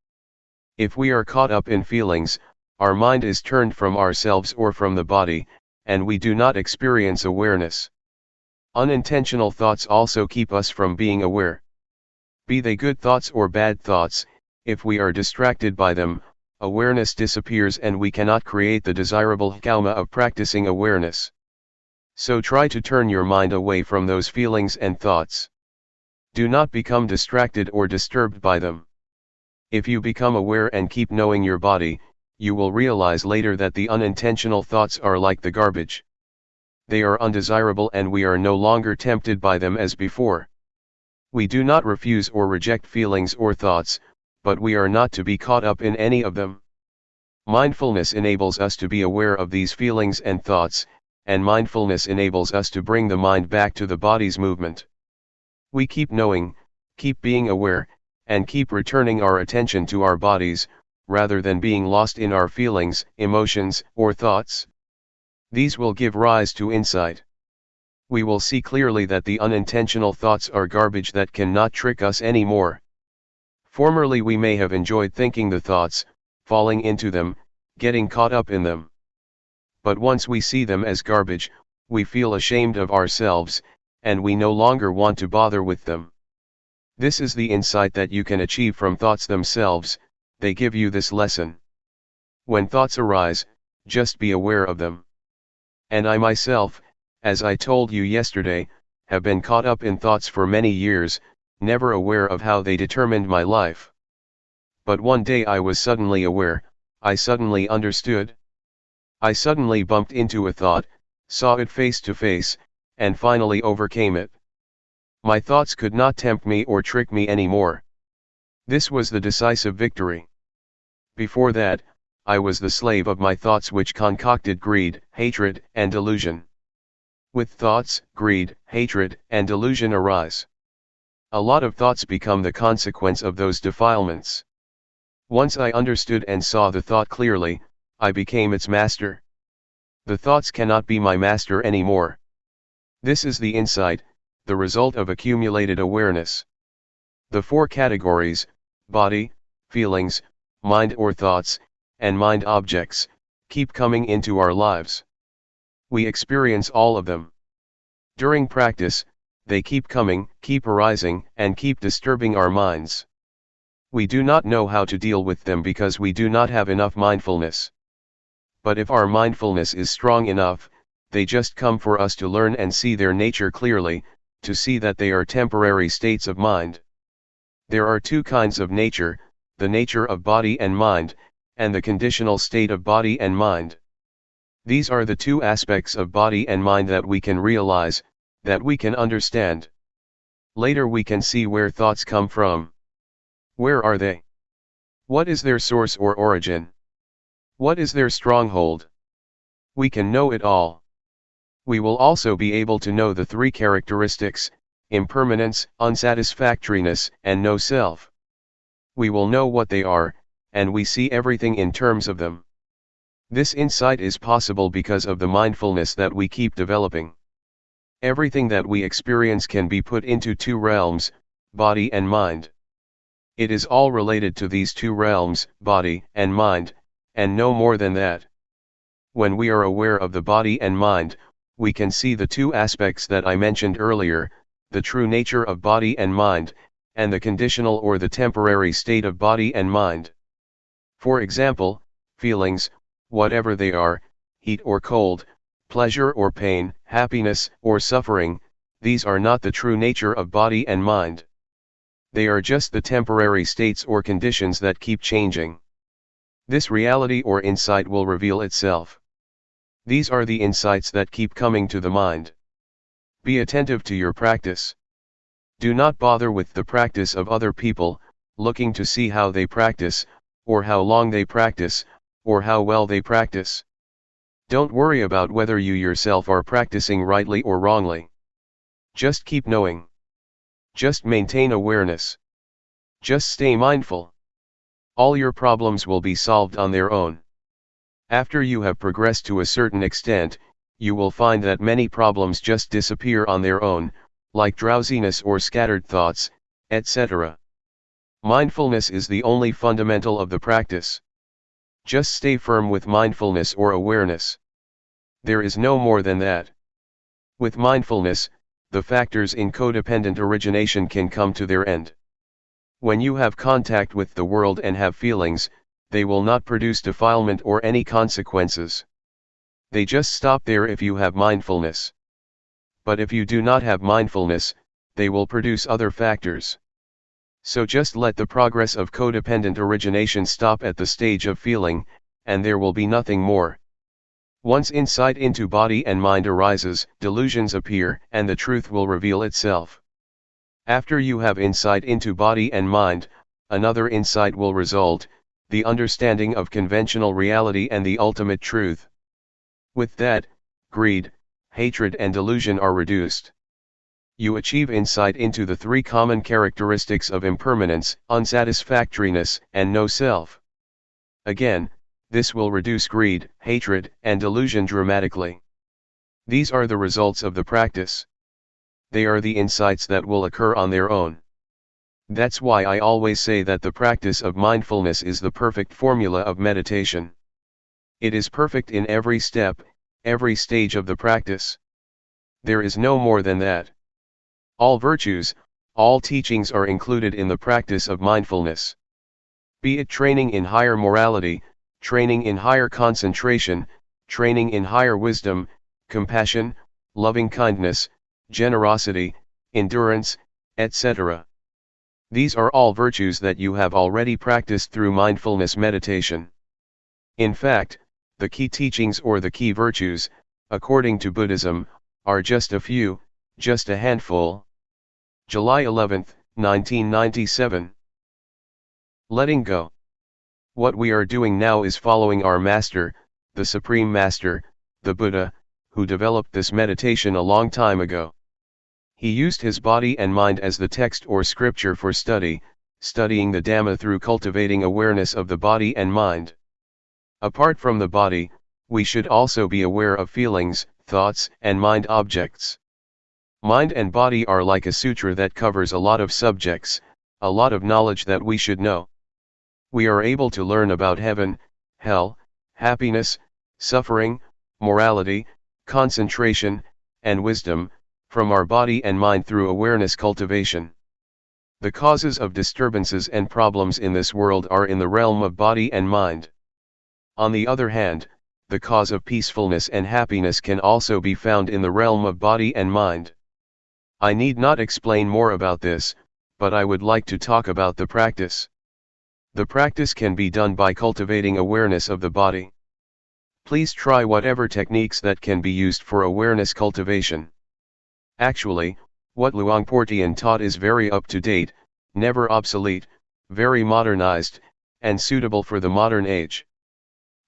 If we are caught up in feelings, our mind is turned from ourselves or from the body, and we do not experience awareness. Unintentional thoughts also keep us from being aware. Be they good thoughts or bad thoughts, if we are distracted by them, awareness disappears and we cannot create the desirable karma of practicing awareness. So try to turn your mind away from those feelings and thoughts. Do not become distracted or disturbed by them. If you become aware and keep knowing your body, you will realize later that the unintentional thoughts are like the garbage. They are undesirable and we are no longer tempted by them as before. We do not refuse or reject feelings or thoughts, but we are not to be caught up in any of them. Mindfulness enables us to be aware of these feelings and thoughts, and mindfulness enables us to bring the mind back to the body's movement. We keep knowing, keep being aware, and keep returning our attention to our bodies, rather than being lost in our feelings, emotions, or thoughts. These will give rise to insight. We will see clearly that the unintentional thoughts are garbage that cannot trick us anymore. Formerly we may have enjoyed thinking the thoughts, falling into them, getting caught up in them. But once we see them as garbage, we feel ashamed of ourselves, and we no longer want to bother with them. This is the insight that you can achieve from thoughts themselves. They give you this lesson. When thoughts arise, just be aware of them. And I myself, as I told you yesterday, have been caught up in thoughts for many years, never aware of how they determined my life. But one day I was suddenly aware, I suddenly understood. I suddenly bumped into a thought, saw it face to face, and finally overcame it. My thoughts could not tempt me or trick me anymore. This was the decisive victory. Before that, I was the slave of my thoughts which concocted greed, hatred, and delusion. With thoughts, greed, hatred, and delusion arise. A lot of thoughts become the consequence of those defilements. Once I understood and saw the thought clearly, I became its master. The thoughts cannot be my master anymore. This is the insight, the result of accumulated awareness. The four categories, body, feelings, mind or thoughts, and mind objects, keep coming into our lives. We experience all of them. During practice, they keep coming, keep arising, and keep disturbing our minds. We do not know how to deal with them because we do not have enough mindfulness. But if our mindfulness is strong enough, they just come for us to learn and see their nature clearly, to see that they are temporary states of mind. There are two kinds of nature, the nature of body and mind, and the conditional state of body and mind. These are the two aspects of body and mind that we can realize, that we can understand. Later we can see where thoughts come from. Where are they? What is their source or origin? What is their stronghold? We can know it all. We will also be able to know the three characteristics: impermanence, unsatisfactoriness, and no self. We will know what they are, and we see everything in terms of them. This insight is possible because of the mindfulness that we keep developing. Everything that we experience can be put into two realms, body and mind. It is all related to these two realms, body and mind, and no more than that. When we are aware of the body and mind, we can see the two aspects that I mentioned earlier, the true nature of body and mind, and the conditional or the temporary state of body and mind. For example, feelings, whatever they are, heat or cold, pleasure or pain, happiness or suffering, these are not the true nature of body and mind. They are just the temporary states or conditions that keep changing. This reality or insight will reveal itself. These are the insights that keep coming to the mind. Be attentive to your practice. Do not bother with the practice of other people, looking to see how they practice, or how long they practice, or how well they practice. Don't worry about whether you yourself are practicing rightly or wrongly. Just keep knowing. Just maintain awareness. Just stay mindful. All your problems will be solved on their own. After you have progressed to a certain extent, you will find that many problems just disappear on their own, like drowsiness or scattered thoughts, etc. Mindfulness is the only fundamental of the practice. Just stay firm with mindfulness or awareness. There is no more than that. With mindfulness, the factors in codependent origination can come to their end. When you have contact with the world and have feelings, they will not produce defilement or any consequences. They just stop there if you have mindfulness. But if you do not have mindfulness, they will produce other factors. So just let the progress of codependent origination stop at the stage of feeling, and there will be nothing more. Once insight into body and mind arises, delusions appear, and the truth will reveal itself. After you have insight into body and mind, another insight will result, the understanding of conventional reality and the ultimate truth. With that, greed, hatred and delusion are reduced. You achieve insight into the three common characteristics of impermanence, unsatisfactoriness, and no self. Again, this will reduce greed, hatred, and delusion dramatically. These are the results of the practice. They are the insights that will occur on their own. That's why I always say that the practice of mindfulness is the perfect formula of meditation. It is perfect in every step, every stage of the practice. There is no more than that. All virtues, all teachings are included in the practice of mindfulness. Be it training in higher morality, training in higher concentration, training in higher wisdom, compassion, loving kindness, generosity, endurance, etc. These are all virtues that you have already practiced through mindfulness meditation. In fact, the key teachings or the key virtues, according to Buddhism, are just a few, just a handful. July 11, 1997. Letting go. What we are doing now is following our Master, the Supreme Master, the Buddha, who developed this meditation a long time ago. He used his body and mind as the text or scripture for studying the Dhamma through cultivating awareness of the body and mind. Apart from the body, we should also be aware of feelings, thoughts, and mind objects. Mind and body are like a sutra that covers a lot of subjects, a lot of knowledge that we should know. We are able to learn about heaven, hell, happiness, suffering, morality, concentration, and wisdom, from our body and mind through awareness cultivation. The causes of disturbances and problems in this world are in the realm of body and mind. On the other hand, the cause of peacefulness and happiness can also be found in the realm of body and mind. I need not explain more about this, but I would like to talk about the practice. The practice can be done by cultivating awareness of the body. Please try whatever techniques that can be used for awareness cultivation. Actually, what Luangpor Teean taught is very up to date, never obsolete, very modernized, and suitable for the modern age.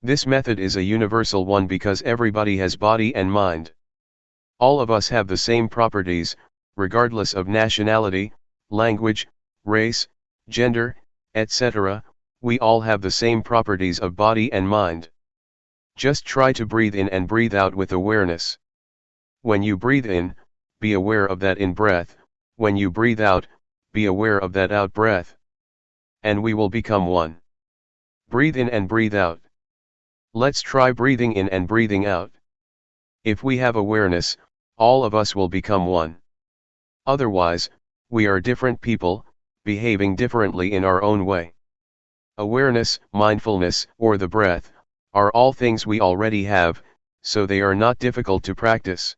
This method is a universal one because everybody has body and mind. All of us have the same properties, regardless of nationality, language, race, gender, etc. We all have the same properties of body and mind. Just try to breathe in and breathe out with awareness. When you breathe in, be aware of that in breath, when you breathe out, be aware of that out breath. And we will become one. Breathe in and breathe out. Let's try breathing in and breathing out. If we have awareness, all of us will become one. Otherwise, we are different people, behaving differently in our own way. Awareness, mindfulness, or the breath, are all things we already have, so they are not difficult to practice.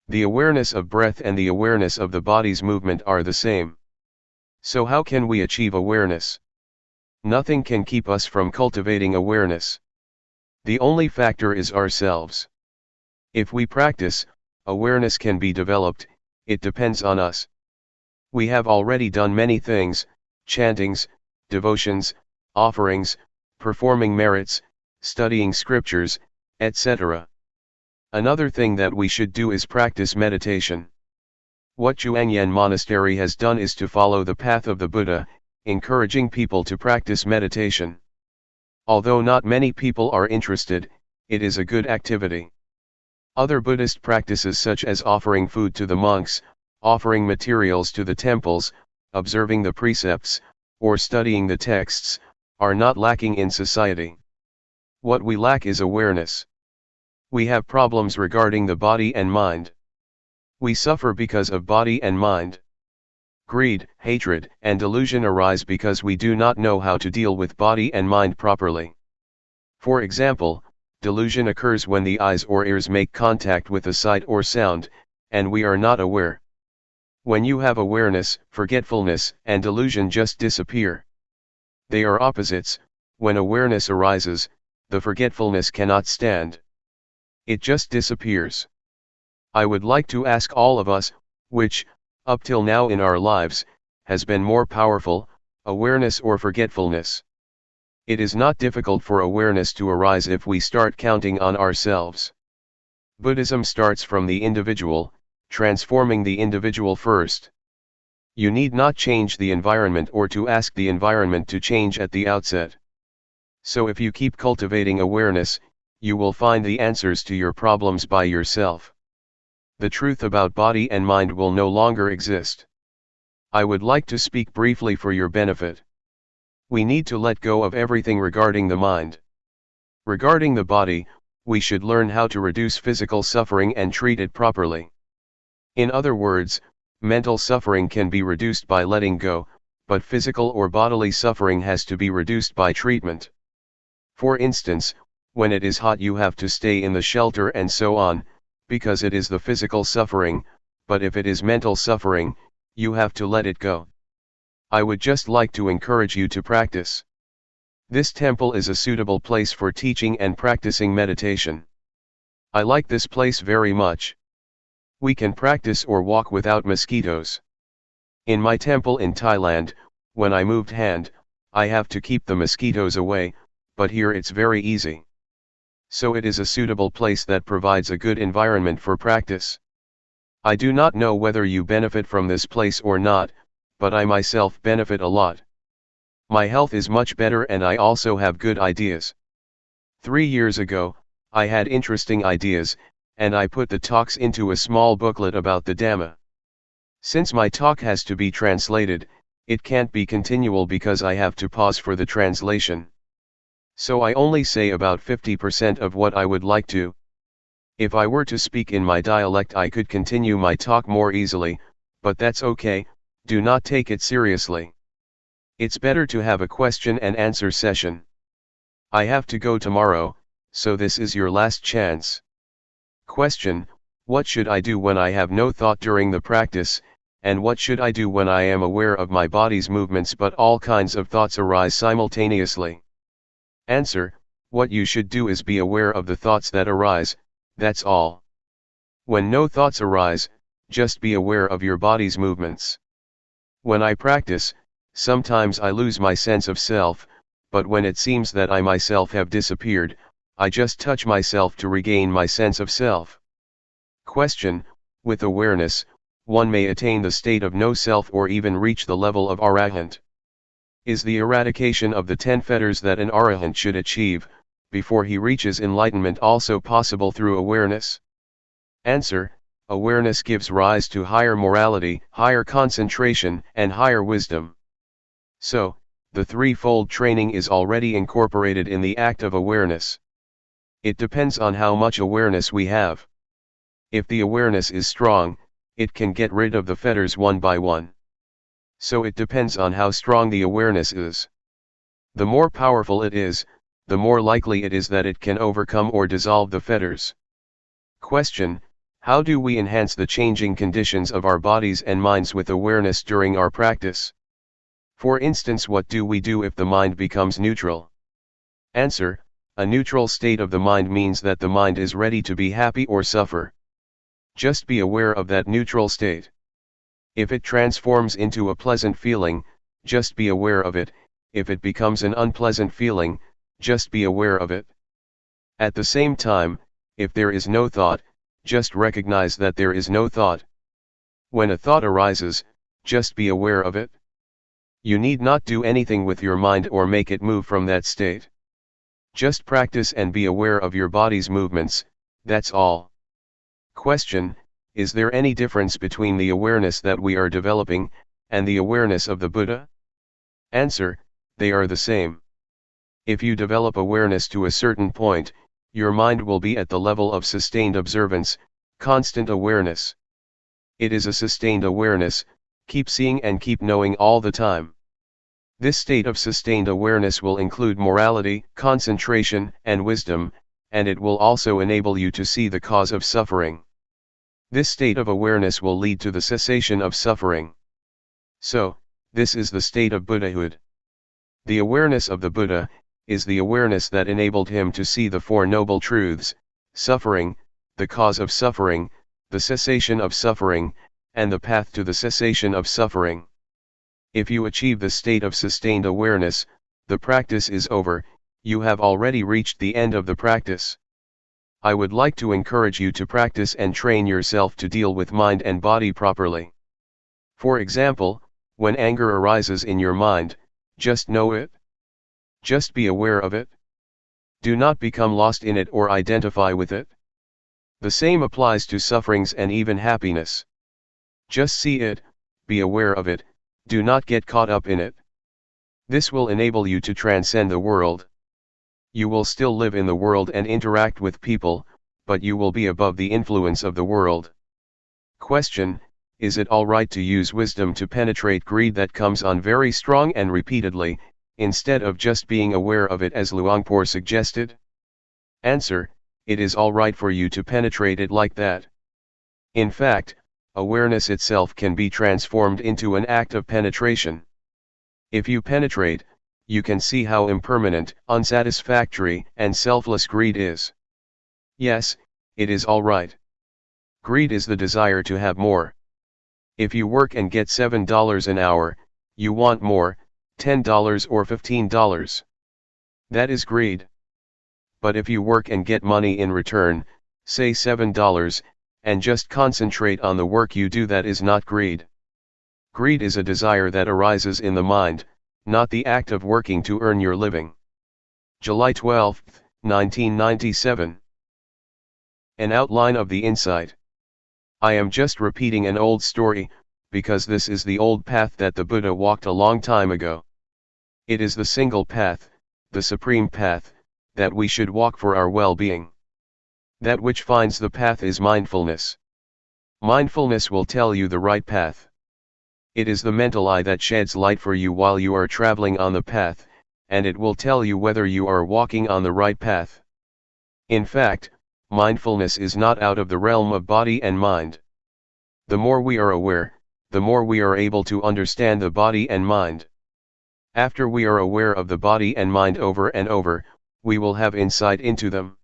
The awareness of breath and the awareness of the body's movement are the same. So how can we achieve awareness? Nothing can keep us from cultivating awareness. The only factor is ourselves. If we practice, awareness can be developed, it depends on us. We have already done many things, chantings, devotions, offerings, performing merits, studying scriptures, etc. Another thing that we should do is practice meditation. What Zhuangyan Monastery has done is to follow the path of the Buddha, encouraging people to practice meditation. Although not many people are interested, it is a good activity. Other Buddhist practices such as offering food to the monks, offering materials to the temples, observing the precepts, or studying the texts, are not lacking in society. What we lack is awareness. We have problems regarding the body and mind. We suffer because of body and mind. Greed, hatred, and delusion arise because we do not know how to deal with body and mind properly. For example, delusion occurs when the eyes or ears make contact with a sight or sound, and we are not aware. When you have awareness, forgetfulness and delusion just disappear. They are opposites. When awareness arises, the forgetfulness cannot stand. It just disappears. I would like to ask all of us, which, up till now in our lives, has been more powerful, awareness or forgetfulness? It is not difficult for awareness to arise if we start counting on ourselves. Buddhism starts from the individual, transforming the individual first. You need not change the environment or to ask the environment to change at the outset. So if you keep cultivating awareness, you will find the answers to your problems by yourself. The truth about body and mind will no longer exist. I would like to speak briefly for your benefit. We need to let go of everything regarding the mind. Regarding the body, we should learn how to reduce physical suffering and treat it properly. In other words, mental suffering can be reduced by letting go, but physical or bodily suffering has to be reduced by treatment. For instance, when it is hot you have to stay in the shelter and so on, because it is the physical suffering, but if it is mental suffering, you have to let it go. I would just like to encourage you to practice. This temple is a suitable place for teaching and practicing meditation. I like this place very much. We can practice or walk without mosquitoes. In my temple in Thailand, when I moved hand, I have to keep the mosquitoes away, but here it's very easy. So it is a suitable place that provides a good environment for practice. I do not know whether you benefit from this place or not, but I myself benefit a lot. My health is much better and I also have good ideas. 3 years ago, I had interesting ideas, and I put the talks into a small booklet about the Dhamma. Since my talk has to be translated, it can't be continual because I have to pause for the translation. So I only say about 50% of what I would like to. If I were to speak in my dialect I could continue my talk more easily, but that's okay, do not take it seriously. It's better to have a question and answer session. I have to go tomorrow, so this is your last chance. Question: what should I do when I have no thought during the practice, and what should I do when I am aware of my body's movements but all kinds of thoughts arise simultaneously? Answer: what you should do is be aware of the thoughts that arise, that's all. When no thoughts arise, just be aware of your body's movements. When I practice, sometimes I lose my sense of self, but when it seems that I myself have disappeared, I just touch myself to regain my sense of self. Question: with awareness, one may attain the state of no self or even reach the level of arahant. Is the eradication of the 10 fetters that an arahant should achieve, before he reaches enlightenment, also possible through awareness? Answer: awareness gives rise to higher morality, higher concentration, and higher wisdom. So, the threefold training is already incorporated in the act of awareness. It depends on how much awareness we have. If the awareness is strong, it can get rid of the fetters one by one. So it depends on how strong the awareness is. The more powerful it is, the more likely it is that it can overcome or dissolve the fetters. Question: how do we enhance the changing conditions of our bodies and minds with awareness during our practice? For instance, what do we do if the mind becomes neutral? Answer: a neutral state of the mind means that the mind is ready to be happy or suffer. Just be aware of that neutral state. If it transforms into a pleasant feeling, just be aware of it. If it becomes an unpleasant feeling, just be aware of it. At the same time, if there is no thought, just recognize that there is no thought. When a thought arises, just be aware of it. You need not do anything with your mind or make it move from that state. Just practice and be aware of your body's movements, that's all. Question: is there any difference between the awareness that we are developing, and the awareness of the Buddha? Answer: they are the same. If you develop awareness to a certain point, your mind will be at the level of sustained observance, constant awareness. It is a sustained awareness, keep seeing and keep knowing all the time. This state of sustained awareness will include morality, concentration, and wisdom, and it will also enable you to see the cause of suffering. This state of awareness will lead to the cessation of suffering. So, this is the state of Buddhahood. The awareness of the Buddha is the awareness that enabled him to see the Four Noble Truths: suffering, the cause of suffering, the cessation of suffering, and the path to the cessation of suffering. If you achieve the state of sustained awareness, the practice is over, you have already reached the end of the practice. I would like to encourage you to practice and train yourself to deal with mind and body properly. For example, when anger arises in your mind, just know it. Just be aware of it. Do not become lost in it or identify with it. The same applies to sufferings and even happiness. Just see it, be aware of it, do not get caught up in it. This will enable you to transcend the world. You will still live in the world and interact with people, but you will be above the influence of the world. Question: is it alright to use wisdom to penetrate greed that comes on very strong and repeatedly, instead of just being aware of it as Luangpor suggested? Answer: it is alright for you to penetrate it like that. In fact, awareness itself can be transformed into an act of penetration. If you penetrate, you can see how impermanent, unsatisfactory, and selfless greed is. Yes, it is alright. Greed is the desire to have more. If you work and get $7 an hour, you want more, $10 or $15. That is greed. But if you work and get money in return, say $7, and just concentrate on the work you do, that is not greed. Greed is a desire that arises in the mind, not the act of working to earn your living. July 12, 1997. An outline of the insight. I am just repeating an old story, because this is the old path that the Buddha walked a long time ago. It is the single path, the supreme path, that we should walk for our well-being. That which finds the path is mindfulness. Mindfulness will tell you the right path. It is the mental eye that sheds light for you while you are traveling on the path, and it will tell you whether you are walking on the right path. In fact, mindfulness is not out of the realm of body and mind. The more we are aware, the more we are able to understand the body and mind. After we are aware of the body and mind over and over, we will have insight into them.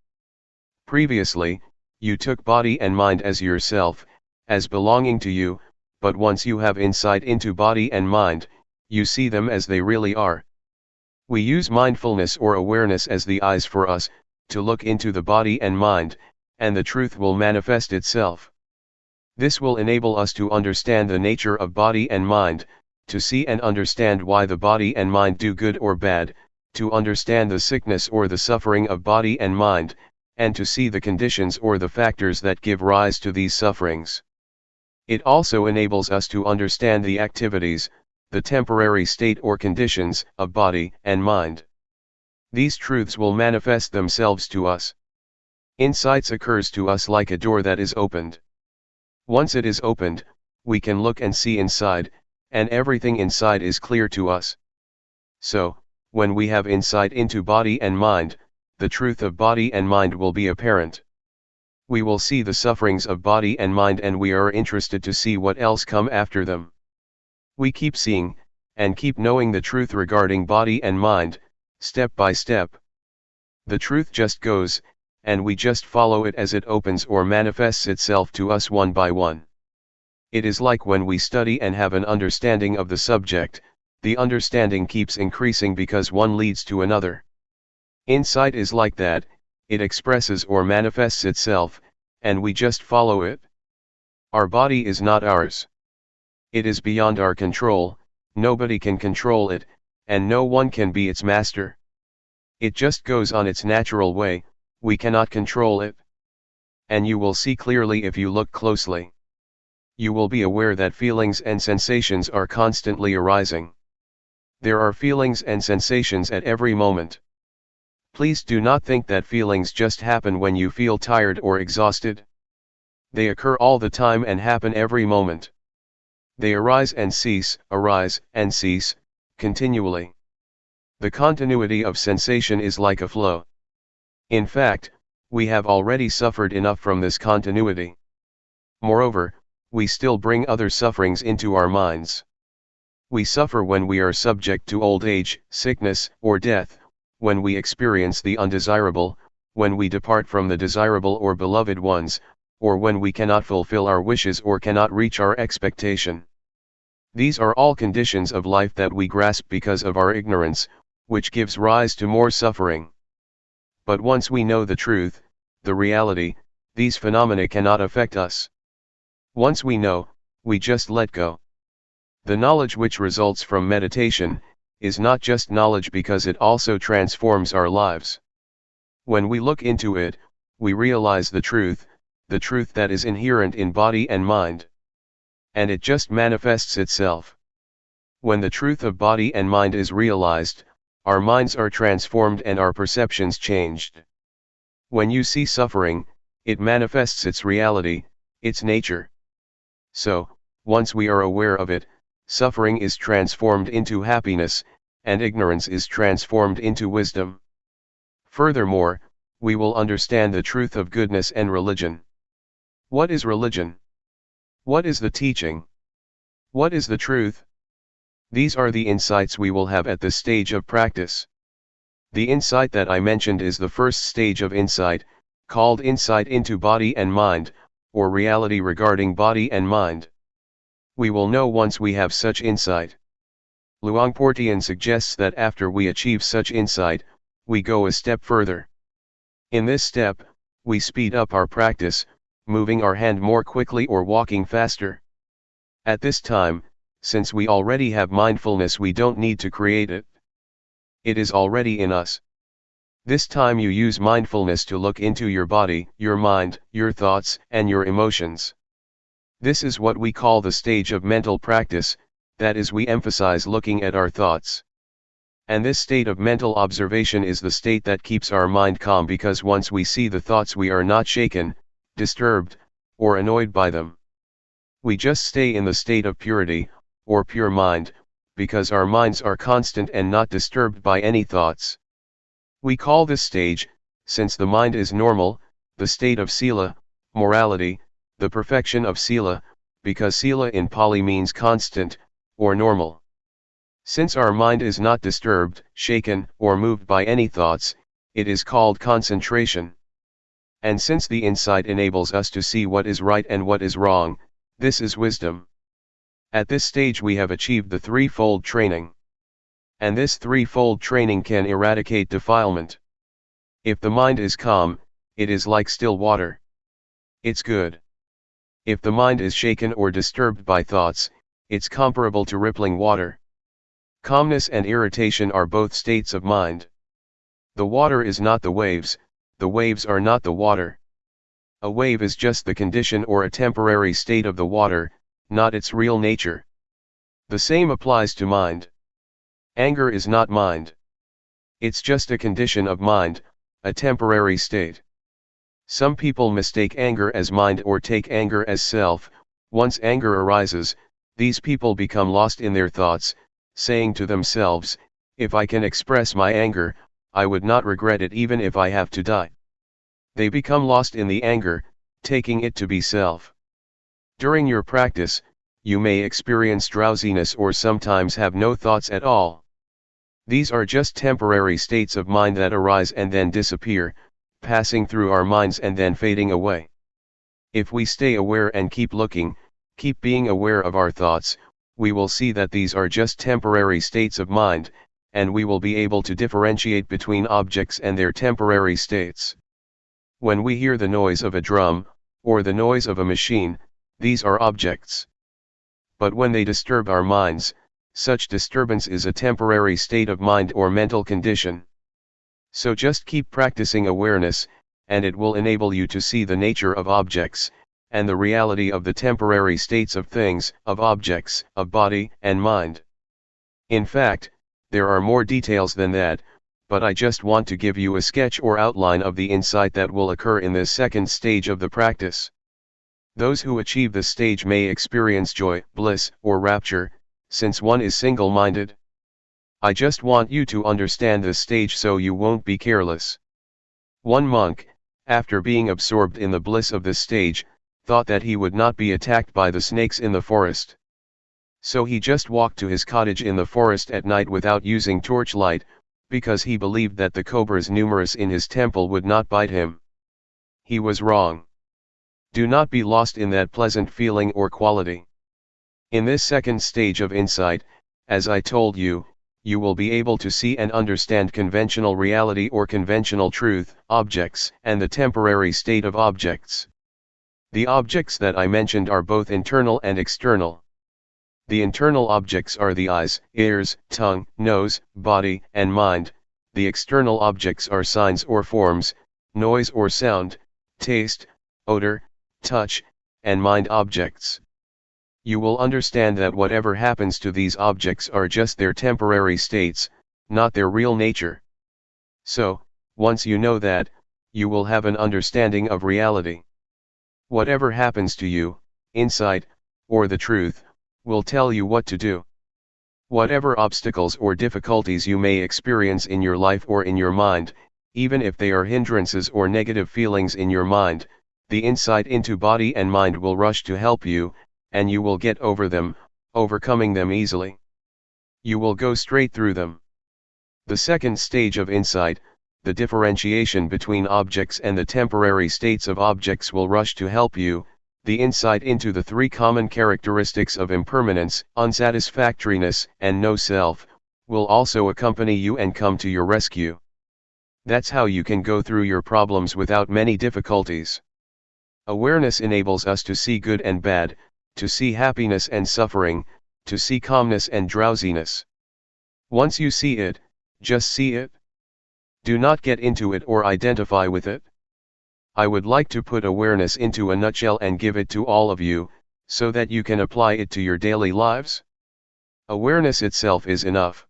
Previously, you took body and mind as yourself, as belonging to you, but once you have insight into body and mind, you see them as they really are. We use mindfulness or awareness as the eyes for us, to look into the body and mind, and the truth will manifest itself. This will enable us to understand the nature of body and mind, to see and understand why the body and mind do good or bad, to understand the sickness or the suffering of body and mind, and to see the conditions or the factors that give rise to these sufferings. It also enables us to understand the activities, the temporary state or conditions, of body and mind. These truths will manifest themselves to us. Insights occurs to us like a door that is opened. Once it is opened, we can look and see inside, and everything inside is clear to us. So, when we have insight into body and mind, the truth of body and mind will be apparent. We will see the sufferings of body and mind, and we are interested to see what else come after them. We keep seeing, and keep knowing the truth regarding body and mind, step by step. The truth just goes, and we just follow it as it opens or manifests itself to us one by one. It is like when we study and have an understanding of the subject, the understanding keeps increasing because one leads to another. Insight is like that, it expresses or manifests itself, and we just follow it. Our body is not ours. It is beyond our control, nobody can control it, and no one can be its master. It just goes on its natural way, we cannot control it. And you will see clearly if you look closely. You will be aware that feelings and sensations are constantly arising. There are feelings and sensations at every moment. Please do not think that feelings just happen when you feel tired or exhausted. They occur all the time and happen every moment. They arise and cease, continually. The continuity of sensation is like a flow. In fact, we have already suffered enough from this continuity. Moreover, we still bring other sufferings into our minds. We suffer when we are subject to old age, sickness, or death, when we experience the undesirable, when we depart from the desirable or beloved ones, or when we cannot fulfill our wishes or cannot reach our expectation. These are all conditions of life that we grasp because of our ignorance, which gives rise to more suffering. But once we know the truth, the reality, these phenomena cannot affect us. Once we know, we just let go. The knowledge which results from meditation is not just knowledge because it also transforms our lives. When we look into it, we realize the truth that is inherent in body and mind. And it just manifests itself. When the truth of body and mind is realized, our minds are transformed and our perceptions changed. When you see suffering, it manifests its reality, its nature. So, once we are aware of it, suffering is transformed into happiness, and ignorance is transformed into wisdom. Furthermore, we will understand the truth of goodness and religion. What is religion? What is the teaching? What is the truth? These are the insights we will have at this stage of practice. The insight that I mentioned is the first stage of insight, called insight into body and mind, or reality regarding body and mind. We will know once we have such insight. Luangpor Teean suggests that after we achieve such insight, we go a step further. In this step, we speed up our practice, moving our hand more quickly or walking faster. At this time, since we already have mindfulness, we don't need to create it. It is already in us. This time you use mindfulness to look into your body, your mind, your thoughts, and your emotions. This is what we call the stage of mental practice, that is, we emphasize looking at our thoughts. And this state of mental observation is the state that keeps our mind calm, because once we see the thoughts we are not shaken, disturbed, or annoyed by them. We just stay in the state of purity, or pure mind, because our minds are constant and not disturbed by any thoughts. We call this stage, since the mind is normal, the state of sila, morality, the perfection of sila, because sila in Pali means constant, or normal. Since our mind is not disturbed, shaken, or moved by any thoughts, it is called concentration. And since the insight enables us to see what is right and what is wrong, this is wisdom. At this stage we have achieved the threefold training. And this threefold training can eradicate defilement. If the mind is calm, it is like still water. It's good. If the mind is shaken or disturbed by thoughts, it's comparable to rippling water. Calmness and irritation are both states of mind. The water is not the waves are not the water. A wave is just the condition or a temporary state of the water, not its real nature. The same applies to mind. Anger is not mind. It's just a condition of mind, a temporary state. Some people mistake anger as mind or take anger as self. Once anger arises, these people become lost in their thoughts, saying to themselves, if I can express my anger, I would not regret it even if I have to die. They become lost in the anger, taking it to be self. During your practice, you may experience drowsiness or sometimes have no thoughts at all. These are just temporary states of mind that arise and then disappear, passing through our minds and then fading away. If we stay aware and keep looking, keep being aware of our thoughts, we will see that these are just temporary states of mind, and we will be able to differentiate between objects and their temporary states. When we hear the noise of a drum, or the noise of a machine, these are objects. But when they disturb our minds, such disturbance is a temporary state of mind or mental condition. So just keep practicing awareness, and it will enable you to see the nature of objects, and the reality of the temporary states of things, of objects, of body and mind. In fact, there are more details than that, but I just want to give you a sketch or outline of the insight that will occur in this second stage of the practice. Those who achieve this stage may experience joy, bliss, or rapture, since one is single-minded. I just want you to understand this stage so you won't be careless. One monk, after being absorbed in the bliss of this stage, thought that he would not be attacked by the snakes in the forest. So he just walked to his cottage in the forest at night without using torchlight, because he believed that the cobras numerous in his temple would not bite him. He was wrong. Do not be lost in that pleasant feeling or quality. In this second stage of insight, as I told you, you will be able to see and understand conventional reality or conventional truth, objects, and the temporary state of objects. The objects that I mentioned are both internal and external. The internal objects are the eyes, ears, tongue, nose, body, and mind. The external objects are signs or forms, noise or sound, taste, odor, touch, and mind objects. You will understand that whatever happens to these objects are just their temporary states, not their real nature. So, once you know that, you will have an understanding of reality. Whatever happens to you, insight, or the truth, will tell you what to do. Whatever obstacles or difficulties you may experience in your life or in your mind, even if they are hindrances or negative feelings in your mind, the insight into body and mind will rush to help you, and you will get over them, overcoming them easily. You will go straight through them. The second stage of insight, the differentiation between objects and the temporary states of objects, will rush to help you. The insight into the three common characteristics of impermanence, unsatisfactoriness, and no self, will also accompany you and come to your rescue. That's how you can go through your problems without many difficulties. Awareness enables us to see good and bad, to see happiness and suffering, to see calmness and drowsiness. Once you see it, just see it. Do not get into it or identify with it. I would like to put awareness into a nutshell and give it to all of you, so that you can apply it to your daily lives. Awareness itself is enough.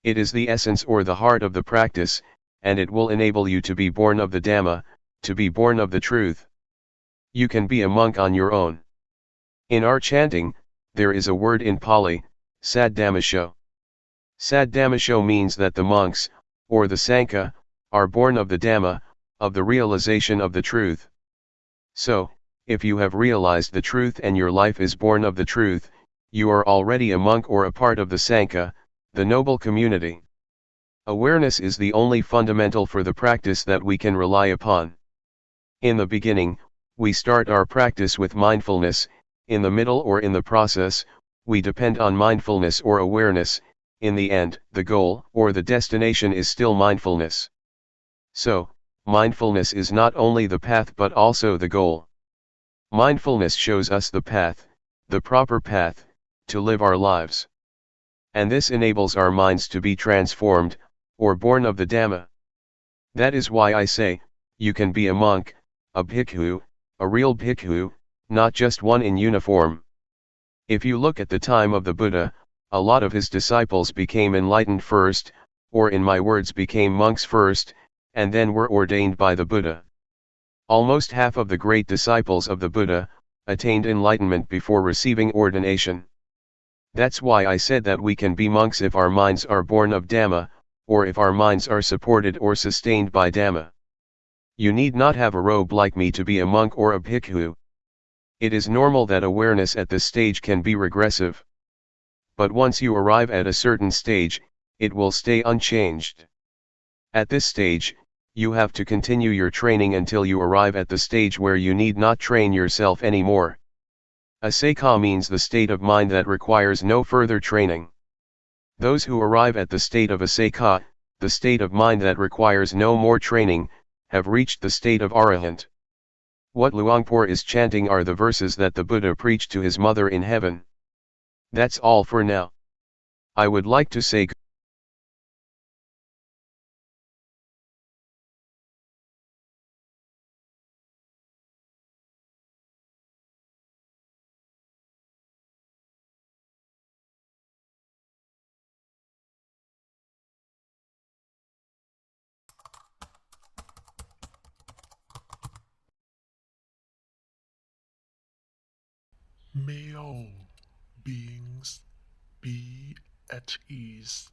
It is the essence or the heart of the practice, and it will enable you to be born of the Dhamma, to be born of the truth. You can be a monk on your own. In our chanting, there is a word in Pali, Saddhammasho. Saddhammasho means that the monks, or the Sangha, are born of the Dhamma, of the realization of the truth. So, if you have realized the truth and your life is born of the truth, you are already a monk or a part of the Sangha, the noble community. Awareness is the only fundamental for the practice that we can rely upon. In the beginning, we start our practice with mindfulness; in the middle or in the process, we depend on mindfulness or awareness; in the end, the goal or the destination is still mindfulness. So, mindfulness is not only the path but also the goal. Mindfulness shows us the path, the proper path, to live our lives. And this enables our minds to be transformed, or born of the Dhamma. That is why I say, you can be a monk, a bhikkhu, a real bhikkhu, not just one in uniform. If you look at the time of the Buddha, a lot of his disciples became enlightened first, or in my words became monks first, and then were ordained by the Buddha. Almost half of the great disciples of the Buddha attained enlightenment before receiving ordination. That's why I said that we can be monks if our minds are born of Dhamma, or if our minds are supported or sustained by Dhamma. You need not have a robe like me to be a monk or a bhikkhu. It is normal that awareness at this stage can be regressive. But once you arrive at a certain stage, it will stay unchanged. At this stage, you have to continue your training until you arrive at the stage where you need not train yourself anymore. Asakha means the state of mind that requires no further training. Those who arrive at the state of asakha, the state of mind that requires no more training, have reached the state of arahant. What Luangpor is chanting are the verses that the Buddha preached to his mother in heaven. That's all for now. I would like to say
May all beings be at ease,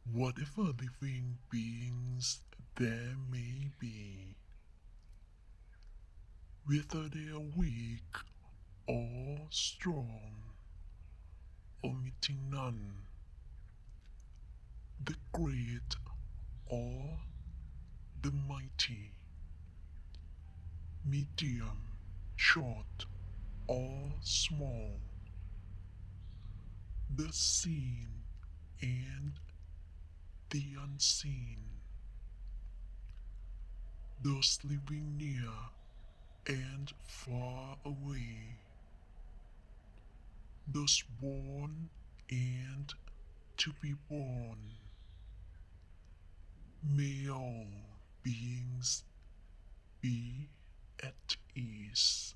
whatever living beings there may be, whether they are weak or strong, omitting none, the great or the mighty, medium, short or small, the seen and the unseen, those living near and far away, those born and to be born. May all beings be at ease.